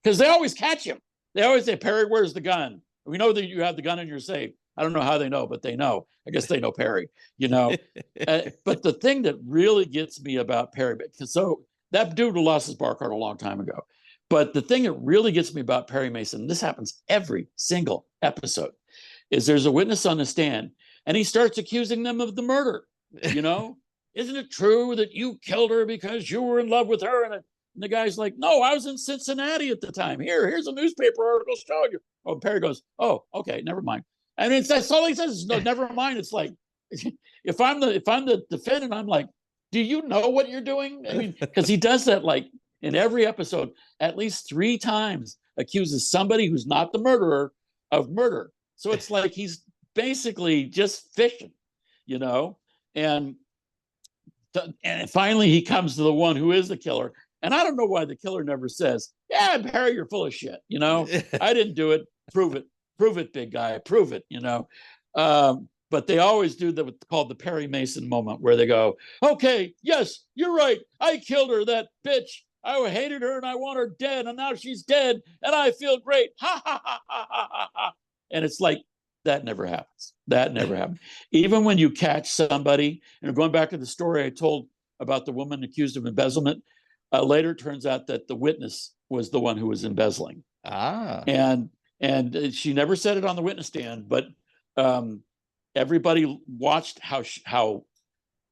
because they always catch him. They always say, Perry, where's the gun? We know that you have the gun in your safe. I don't know how they know, but they know. I guess they know Perry, you know. But the thing that really gets me about Perry, so that dude lost his bar card a long time ago. But the thing that really gets me about Perry Mason, this happens every single episode, is there's a witness on the stand and he starts accusing them of the murder. You know, isn't it true that you killed her because you were in love with her? And the guy's like, no, I was in Cincinnati at the time. Here's a newspaper article showing you. Oh, Perry goes, oh, okay, never mind. I mean, that's all he says. No, never mind. It's like, if I'm the defendant, I'm like, do you know what you're doing? I mean, because he does that like in every episode, at least 3 times, accuses somebody who's not the murderer of murder. So it's like he's basically just fishing, you know. And finally, he comes to the one who is the killer. And I don't know why the killer never says, yeah, Perry, you're full of shit. You know, I didn't do it. Prove it. Prove it, big guy. Prove it, you know. But they always do what's called the Perry Mason moment, where they go, okay, yes, you're right. I killed her, that bitch. I hated her and I want her dead. And now she's dead. And I feel great. Ha, ha, ha, ha, ha, ha. And it's like, that never happens. That never happened. Even when you catch somebody, and going back to the story I told about the woman accused of embezzlement, later it turns out that the witness was the one who was embezzling. And she never said it on the witness stand, but everybody watched how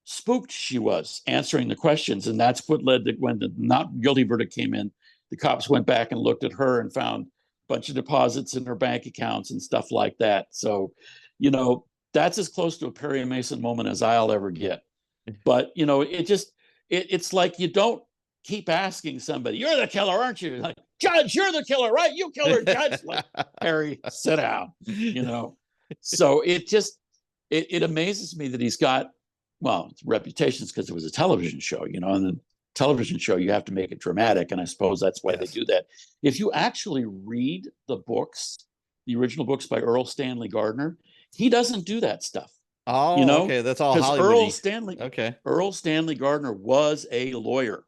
spooked she was answering the questions. And that's what led to, when the not guilty verdict came in, the cops went back and looked at her and found a bunch of deposits in her bank accounts and stuff like that. So, you know, that's as close to a Perry Mason moment as I'll ever get. But, you know, it's like you don't keep asking somebody, you're the killer, aren't you? Like, Judge, you're the killer, right? You killed her, Judge. Like, Perry, sit down, you know. So it amazes me that he's got, well, reputations because it was a television show, you know, and the television show, you have to make it dramatic. And I suppose that's why they do that. If you actually read the books, the original books by Earl Stanley Gardner, he doesn't do that stuff. Oh, you know? okay. That's all Hollywood. Earl Stanley Gardner was a lawyer.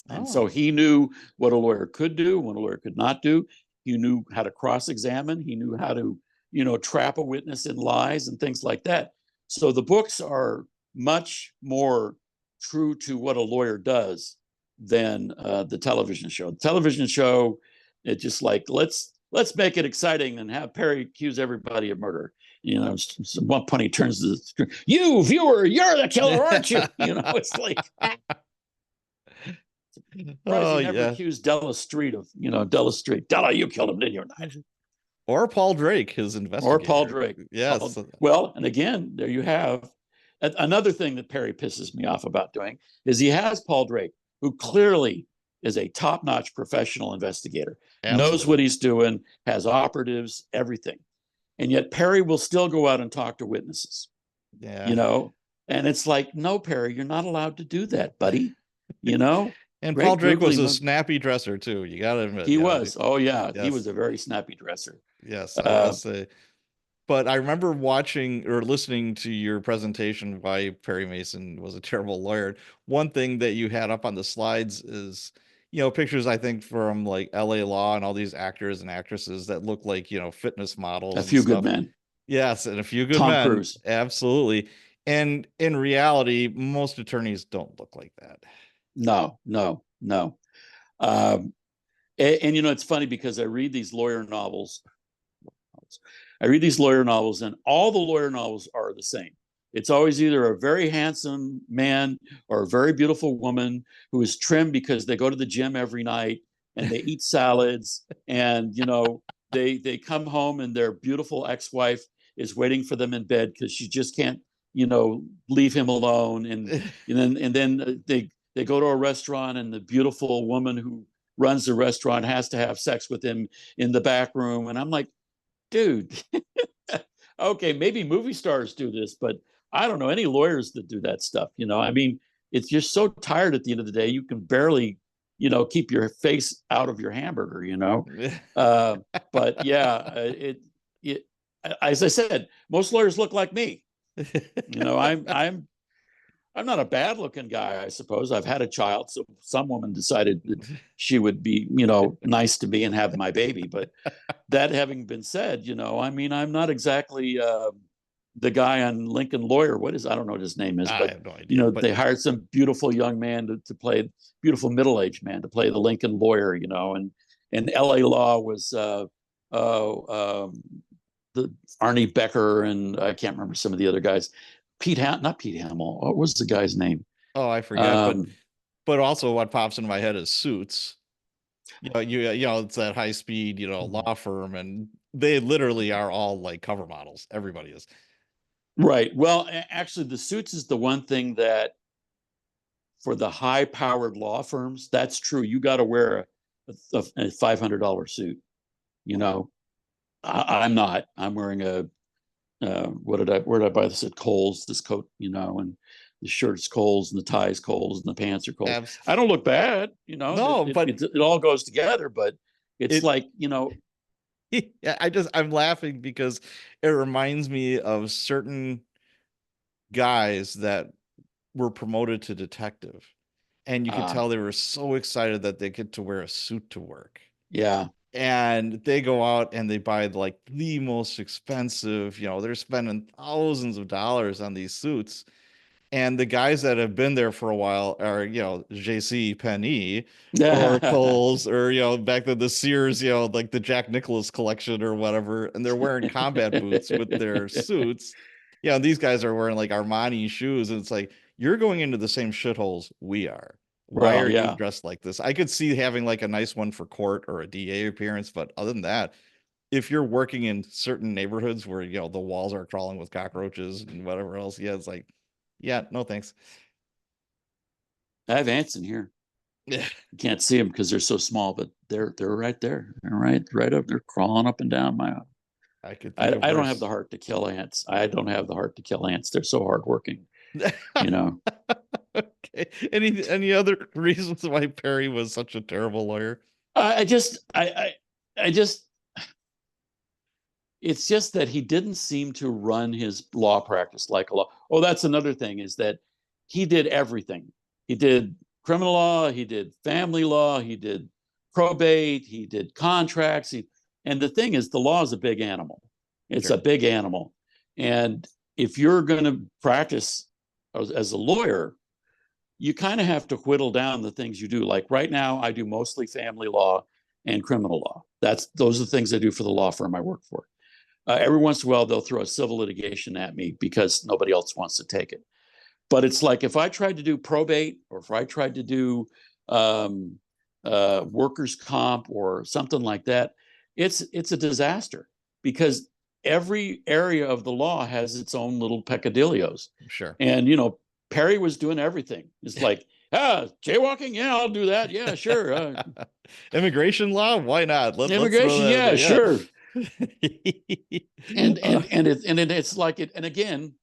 And so he knew what a lawyer could do, what a lawyer could not do. He knew how to cross-examine. He knew how to, you know, trap a witness in lies and things like that. So the books are much more true to what a lawyer does than the television show. The television show, it's just like, let's make it exciting and have Perry accuse everybody of murder. You know, at one point he turns to the screen, you viewer, you're the killer, aren't you? You know, it's like, he never accused Della Street of, you know, Della, you killed him, didn't you? Or Paul Drake, his investigator. Or Paul Drake. Yes. Well, and again, there you have another thing that Perry pisses me off about doing is he has Paul Drake, who clearly is a top-notch professional investigator, knows what he's doing, has operatives, everything. And yet Perry will still go out and talk to witnesses. Yeah. You know, and it's like, no, Perry, you're not allowed to do that, buddy. You know? And Paul Drake was a snappy dresser too. You got to admit. He was. Oh yeah. Yes. He was a very snappy dresser. Yes. I must say. But I remember watching or listening to your presentation why Perry Mason was a terrible lawyer. One thing that you had up on the slides is, you know, pictures, I think, from like LA Law and all these actors and actresses that look like, you know, fitness models. A Few Good Men. Yes. And A Few Good Men. Tom Cruise. Absolutely. And in reality, most attorneys don't look like that. No. And you know, it's funny because I read these lawyer novels. And all the lawyer novels are the same. It's always either a very handsome man or a very beautiful woman who is trimmed because they go to the gym every night and they eat salads, and you know, they come home and their beautiful ex-wife is waiting for them in bed because she just can't, you know, leave him alone. And then they go to a restaurant and the beautiful woman who runs the restaurant has to have sex with him in the back room. And I'm like, dude, okay, maybe movie stars do this, but I don't know any lawyers that do that stuff. You know, I mean, it's just so tired at the end of the day, you can barely, you know, keep your face out of your hamburger, you know? But yeah, as I said, most lawyers look like me. You know, I'm not a bad looking guy, I suppose. I've had a child, so some woman decided that she would be, nice to me and have my baby. But that having been said, I mean, I'm not exactly the guy on Lincoln Lawyer. I don't know what his name is, I but have no idea. But they hired some beautiful young man to play, beautiful middle-aged man to play the Lincoln Lawyer, and LA Law was the Arnie Becker, and I can't remember some of the other guys. Not Pete Hamill. What was the guy's name? oh, I forget. But also what pops into my head is Suits. It's that high speed, law firm, and they literally are all like cover models. Everybody is. Right. Well, actually, the Suits is the one thing that for the high powered law firms, that's true. You got to wear a $500 suit. I'm not. I'm wearing where did I buy this at Kohl's? This coat, and the shirt's Kohl's and the tie's Kohl's and the pants are Kohl's. I don't look bad, No, but it all goes together. But it's like, I'm laughing because it reminds me of certain guys that were promoted to detective, and you could tell they were so excited that they get to wear a suit to work. Yeah. And they go out and they buy like the most expensive, they're spending thousands of dollars on these suits. And the guys that have been there for a while are, JC Penney or Kohl's or, back to the Sears, like the Jack Nicklaus collection or whatever. And they're wearing combat boots with their suits. These guys are wearing like Armani shoes. And it's like, you're going into the same shitholes we are. Why are you dressed like this? I could see having like a nice one for court or a DA appearance, but other than that, if you're working in certain neighborhoods where the walls are crawling with cockroaches and whatever else, it's like, no thanks. I have ants in here. Yeah, you can't see them because they're so small, but they're right there. They're right up. They're crawling up and down my. I don't have the heart to kill ants. I don't have the heart to kill ants. They're so hardworking. Okay. Any other reasons why Perry was such a terrible lawyer? It's just that he didn't seem to run his law practice like a law. Oh, that's another thing, is that he did everything. He did criminal law, he did family law, he did probate, he did contracts. And the thing is, the law is a big animal. It's a big animal. And if you're going to practice as a lawyer, you kind of have to whittle down the things you do. Like right now, I do mostly family law and criminal law. Those are the things I do for the law firm I work for. Every once in a while, they'll throw a civil litigation at me because nobody else wants to take it. But it's like if I tried to do probate, or if I tried to do workers' comp or something like that, it's a disaster, because every area of the law has its own little peccadillos. Sure. And, Perry was doing everything. It's like, jaywalking, yeah, I'll do that. Yeah, sure. Immigration law, why not? Immigration, yeah, sure. and it's like it. And again,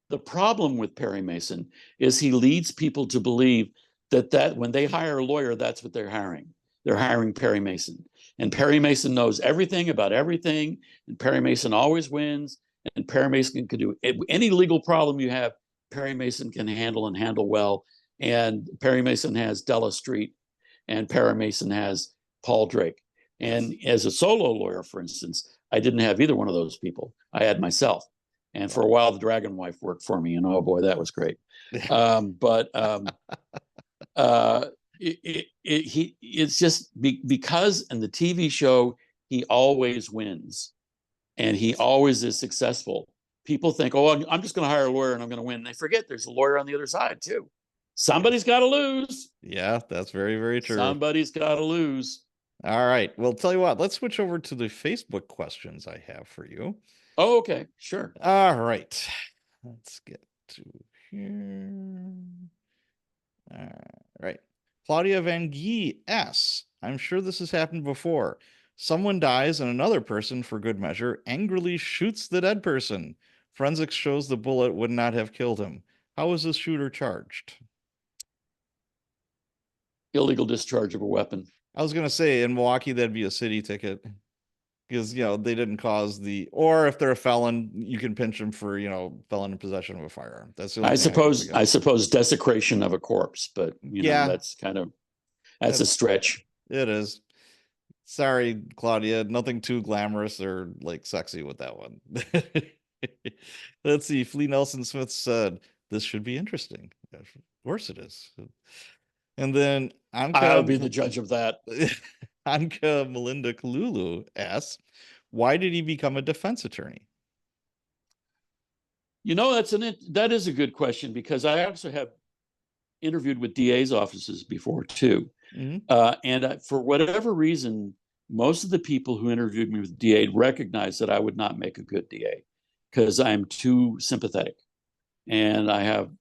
the problem with Perry Mason is he leads people to believe that when they hire a lawyer, that's what they're hiring. They're hiring Perry Mason. And Perry Mason knows everything about everything. And Perry Mason always wins. And Perry Mason can do any legal problem you have. Perry Mason can handle well. And Perry Mason has Della Street, and Perry Mason has Paul Drake. And as a solo lawyer, for instance, I didn't have either one of those people. I had myself. And for a while, the Dragon Wife worked for me. And oh boy, that was great. It's just because in the TV show, he always wins and he always is successful. People think, oh, I'm just going to hire a lawyer and I'm going to win. And they forget there's a lawyer on the other side too. Somebody's got to lose. Yeah, that's very, very true. Somebody's got to lose. All right. Well, tell you what, let's switch over to the Facebook questions I have for you. Oh, okay. Sure. All right. Let's get to here. All right. Claudia Van Gie asks, I'm sure this has happened before. Someone dies and another person, for good measure, angrily shoots the dead person. Forensics shows the bullet would not have killed him. How is this shooter charged? Illegal discharge of a weapon. I was going to say, in Milwaukee, that'd be a city ticket. because they didn't cause or if they're a felon, you can pinch them for felon in possession of a firearm. That's the only thing I can think of. I suppose desecration of a corpse, but that's a stretch. It is. Sorry, Claudia, nothing too glamorous or like sexy with that one. Let's see. Flea Nelson Smith said, "This should be interesting." Of course it is. And then I'll be the judge of that. Anka Melinda Kalulu asks, why did he become a defense attorney? That is a good question, because I also have interviewed with DA's offices before too. And for whatever reason, most of the people who interviewed me with DA recognized that I would not make a good DA because I'm too sympathetic and I'm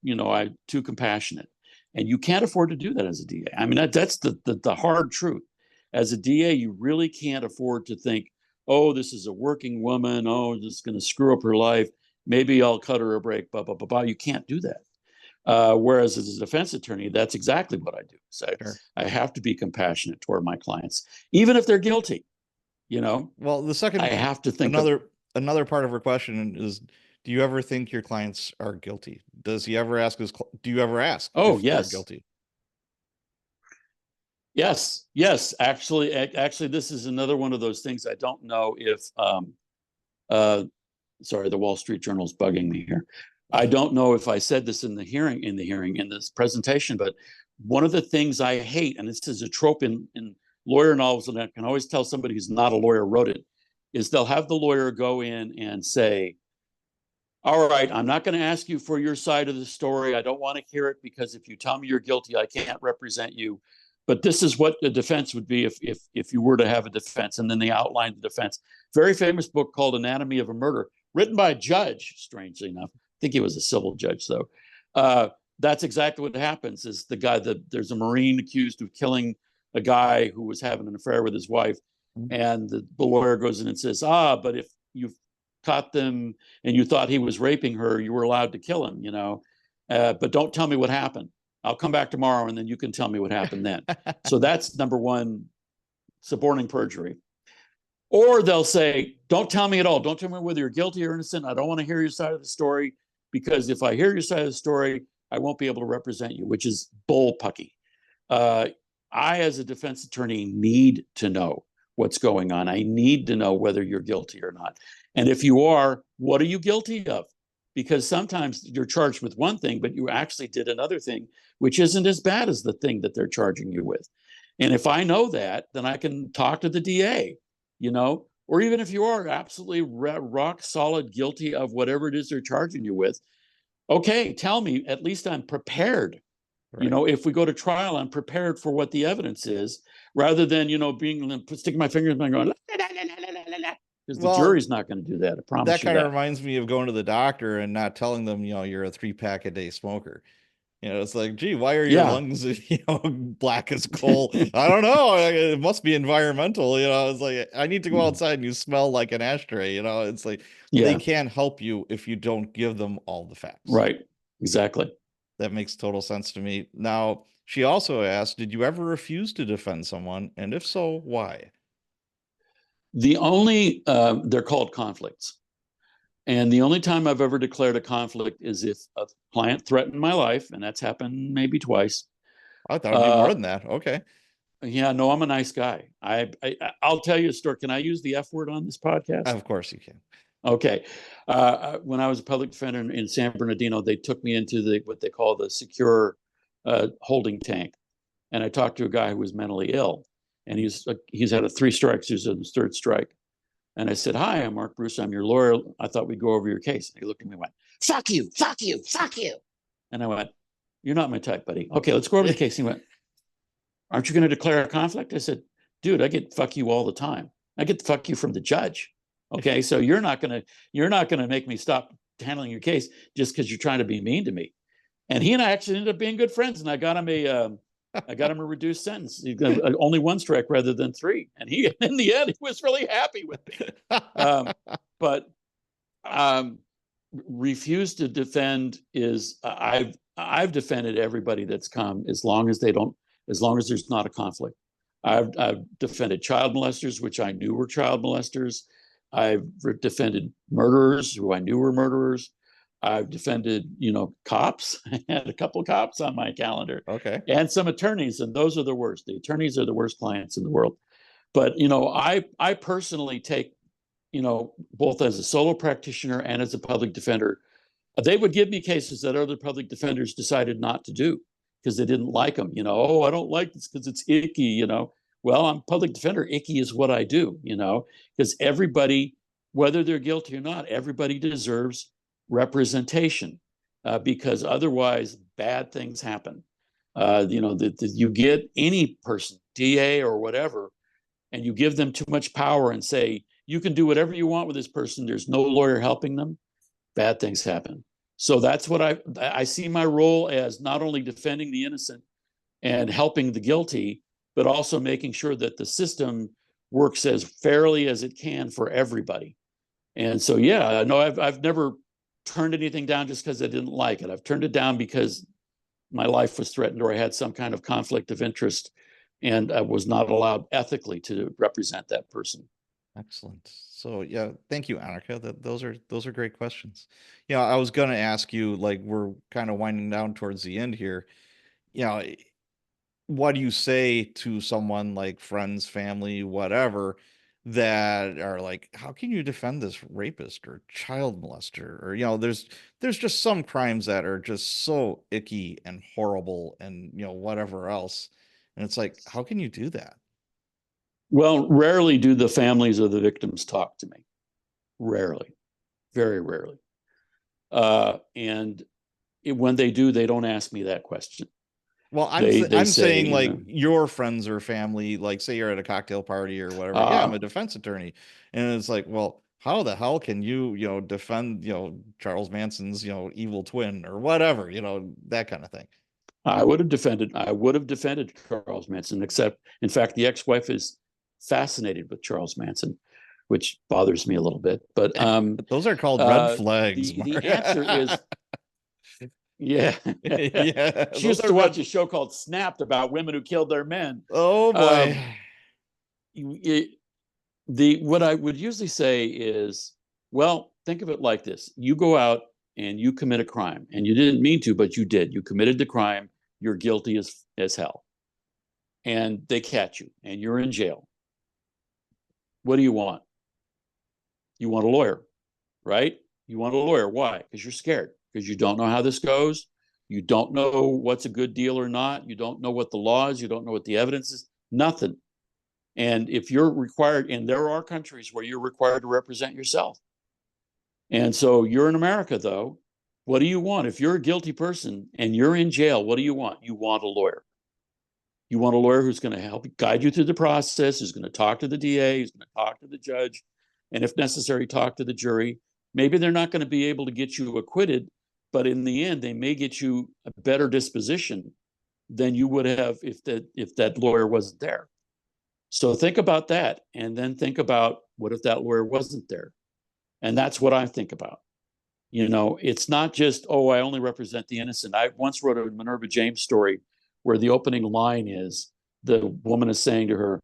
too compassionate. And you can't afford to do that as a DA. I mean, that's the hard truth. As a DA, you really can't afford to think, oh, this is a working woman. Oh, this is going to screw up her life. Maybe I'll cut her a break, blah, blah, blah, blah. You can't do that. Whereas as a defense attorney, that's exactly what I do. So sure. I have to be compassionate toward my clients, even if they're guilty. Well, the second, I have to think another part of her question is, do you ever think your clients are guilty? Does he ever ask do you ever ask? Oh, if yes. They're guilty? Yes. Actually, this is another one of those things. I don't know if, sorry, the Wall Street Journal's bugging me here. I don't know if I said this in this presentation, but one of the things I hate, and this is a trope in lawyer novels, and I can always tell somebody who's not a lawyer wrote it, is they'll have the lawyer go in and say, all right, I'm not going to ask you for your side of the story. I don't want to hear it because if you tell me you're guilty, I can't represent you. But this is what the defense would be if you were to have a defense. And then they outline the defense. Very famous book called Anatomy of a Murder, written by a judge, strangely enough. I think he was a civil judge, though. That's exactly what happens is there's a Marine accused of killing a guy who was having an affair with his wife. And the lawyer goes in and says, but if you've caught them and you thought he was raping her, you were allowed to kill him, but don't tell me what happened. I'll come back tomorrow and then you can tell me what happened then. So that's number one, suborning perjury. Or they'll say, don't tell me at all. Don't tell me whether you're guilty or innocent. I don't want to hear your side of the story because if I hear your side of the story, I won't be able to represent you, which is bullpucky. I, as a defense attorney, need to know what's going on. I need to know whether you're guilty or not. And if you are, what are you guilty of? Because sometimes you're charged with one thing, but you actually did another thing, which isn't as bad as the thing that they're charging you with. And if I know that, then I can talk to the DA, or even if you are absolutely rock solid guilty of whatever it is they're charging you with, okay, tell me, at least I'm prepared. Right. If we go to trial, I'm prepared for what the evidence is, rather than, sticking my fingers in and going, because the jury's not going to do that. I promise you that. That kind of reminds me of going to the doctor and not telling them, you're a 3-pack a day smoker. It's like, gee, why are your lungs, black as coal? I don't know. It must be environmental. It's like, I need to go outside and you smell like an ashtray. It's like, they can't help you if you don't give them all the facts. Right. Exactly. That makes total sense to me. Now, she also asked, did you ever refuse to defend someone? And if so, why? The only, they're called conflicts. And the only time I've ever declared a conflict is if a client threatened my life, and that's happened maybe twice. I thought it'd be more than that. Okay. Yeah, no, I'm a nice guy. I'll tell you a story. Can I use the F word on this podcast? Of course you can. Okay. When I was a public defender in San Bernardino, they took me into what they call the secure holding tank. And I talked to a guy who was mentally ill. And he's had 3 strikes. He was on his 3rd strike. And I said, hi, I'm Mark Bruce. I'm your lawyer. I thought we'd go over your case. And he looked at me and went, fuck you, fuck you, fuck you. And I went, you're not my type, buddy. Okay, let's go over the case. And he went, aren't you going to declare a conflict? I said, dude, I get fuck you all the time. I get the fuck you from the judge. Okay, so you're not gonna make me stop handling your case just because you're trying to be mean to me. And he and I actually ended up being good friends. And I got him a reduced sentence. He got only 1 strike rather than 3. And he, in the end, he was really happy with me. But refuse to defend is I've defended everybody that's come as long as there's not a conflict. I've defended child molesters, which I knew were child molesters. I've defended murderers who I knew were murderers. I've defended, cops. I had a couple of cops on my calendar, Okay. and some attorneys, and those are the worst. The attorneys are the worst clients in the world. But I personally take, both as a solo practitioner and as a public defender, they would give me cases that other public defenders decided not to do because they didn't like them. Oh, I don't like this because it's icky. Well, I'm a public defender. Icky is what I do. Because everybody, whether they're guilty or not, everybody deserves representation, because otherwise bad things happen. You get any person, DA or whatever, and you give them too much power and say, you can do whatever you want with this person. There's no lawyer helping them. Bad things happen. So that's what I see my role as, not only defending the innocent and helping the guilty, but also making sure that the system works as fairly as it can for everybody. And so, yeah, no, I've never turned anything down just because I didn't like it. I've turned it down because my life was threatened or I had some kind of conflict of interest, and I was not allowed ethically to represent that person. Excellent. So yeah, thank you, Annika. Those are great questions. I was gonna ask you, like, we're kind of winding down towards the end here. You know, what do you say to someone, like friends, family, whatever, that are like, how can you defend this rapist or child molester? Or, there's just some crimes that are just so icky and horrible and, whatever else. And it's like, how can you do that? Well, rarely do the families of the victims talk to me. Rarely, very rarely. And when they do, they don't ask me that question. Well, I'm saying, like, your friends or family, like, say you're at a cocktail party or whatever. Yeah, I'm a defense attorney, and it's like, well, how the hell can you, defend, Charles Manson's, evil twin or whatever, that kind of thing. I would have defended Charles Manson, except, in fact, the ex-wife is fascinated with Charles Manson, which bothers me a little bit. But those are called red flags. The answer is, yeah. Yeah. She used to watch a show called Snapped about women who killed their men. Oh boy. What I would usually say is, well, think of it like this. You go out and you commit a crime, and you didn't mean to, but you did. You committed the crime. You're guilty as hell. And they catch you, and you're in jail. What do you want? You want a lawyer, right? You want a lawyer. Why? Because you're scared, because you don't know how this goes. You don't know what's a good deal or not. You don't know what the law is. You don't know what the evidence is. Nothing. And if you're required, and there are countries where you're required to represent yourself. And so you're in America, though. What do you want? If you're a guilty person and you're in jail, what do you want? You want a lawyer. You want a lawyer who's going to help guide you through the process, who's going to talk to the DA, who's going to talk to the judge, and if necessary, talk to the jury. Maybe they're not going to be able to get you acquitted, but in the end, they may get you a better disposition than you would have if that lawyer wasn't there. So think about that, and then think about, what if that lawyer wasn't there? And that's what I think about. It's not just, oh, I only represent the innocent. I once wrote a Minerva James story where the opening line is, the woman is saying to her,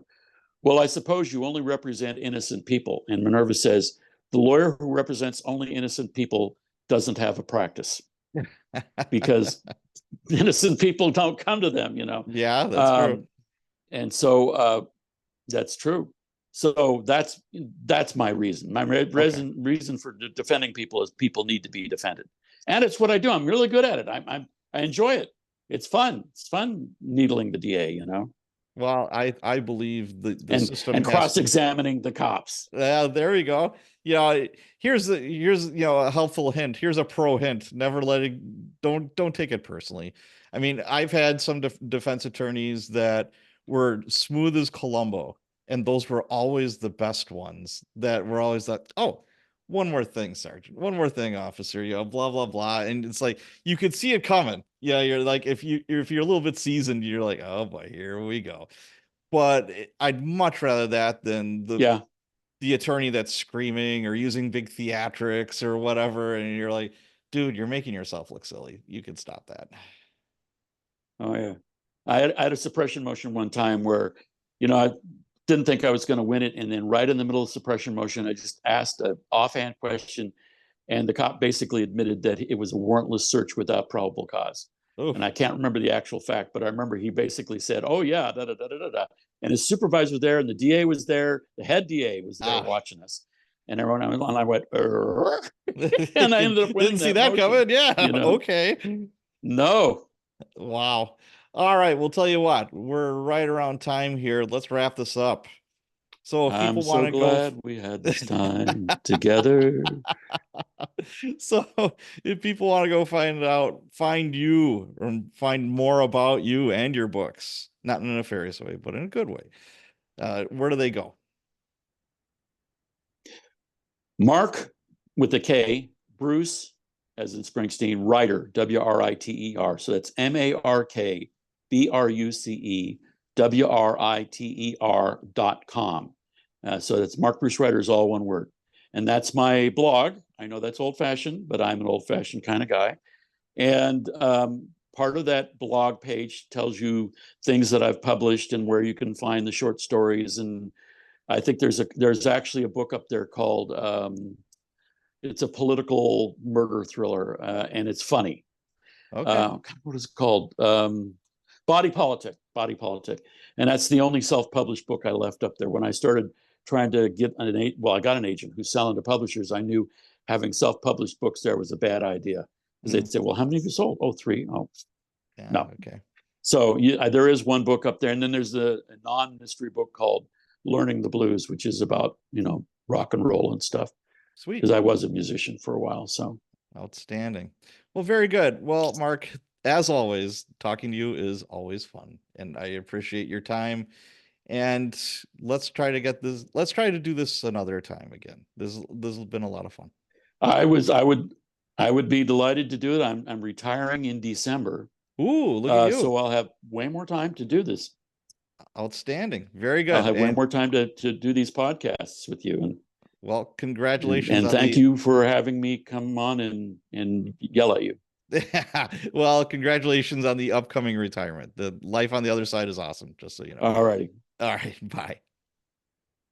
well, I suppose you only represent innocent people. And Minerva says, the lawyer who represents only innocent people doesn't have a practice, because innocent people don't come to them, Yeah, that's true. And so that's true. So that's my reason. My reason for defending people is people need to be defended, and it's what I do. I'm really good at it. I enjoy it. It's fun. It's fun needling the DA. Well, I believe the system and cross-examining the cops. There you go. Here's a helpful hint. Here's a pro hint. Never don't take it personally. I mean, I've had some defense attorneys that were smooth as Columbo, and those were always the best ones, that were always like, oh, one more thing, Sergeant, one more thing, officer, blah, blah, blah. And it's like, you could see it coming. Yeah. You're like, if you're a little bit seasoned, you're like, oh boy, here we go. But I'd much rather that than the attorney that's screaming or using big theatrics or whatever. And you're like, dude, you're making yourself look silly. You could stop that. Oh yeah. I had a suppression motion one time where I didn't think I was going to win it. And then right in the middle of the suppression motion, I just asked an offhand question. And the cop basically admitted that it was a warrantless search without probable cause. Oof. And I can't remember the actual fact, but I remember he basically said, "Oh yeah, da da da da da." And his supervisor was there, and the DA was there, the head DA was there watching us, and everyone on I went, and I ended up winning. Didn't see that coming. Yeah. Okay. No. Wow. All right. We'll tell you what. We're right around time here. Let's wrap this up. So if people want to go, I'm so glad we had this time together. So if people want to go find you or find more about you and your books, not in a nefarious way, but in a good way, where do they go? Mark with a K, Bruce, as in Springsteen, Writer, Writer. So that's MarkBrucewriter.com. So that's Mark Bruce Writer is all one word. And that's my blog. I know that's old-fashioned, but I'm an old-fashioned kind of guy. And part of that blog page tells you things that I've published and where you can find the short stories. And I think there's actually a book up there called it's a political murder thriller, and it's funny. Okay. What is it called? Body Politic. And that's the only self-published book I left up there. When I started trying to get I got an agent who's selling to publishers. I knew having self-published books there was a bad idea, because they'd say, "Well, how many have you sold?" "Oh, 3." "Oh, yeah, no." Okay. So there is one book up there, and then there's a non-mystery book called Learning the Blues, which is about rock and roll and stuff. Sweet. Because I was a musician for a while. So outstanding. Well, very good. Well, Mark, as always, talking to you is always fun, and I appreciate your time. And let's try to do this another time again. This has been a lot of fun. I would be delighted to do it. I'm retiring in December. Ooh, look at you. So I'll have way more time to do this. Outstanding. Very good. I'll have way more time to do these podcasts with you. And well, congratulations. And thank you for having me come on and yell at you. Well, congratulations on the upcoming retirement. The life on the other side is awesome, just so you know. All righty. All right. Bye.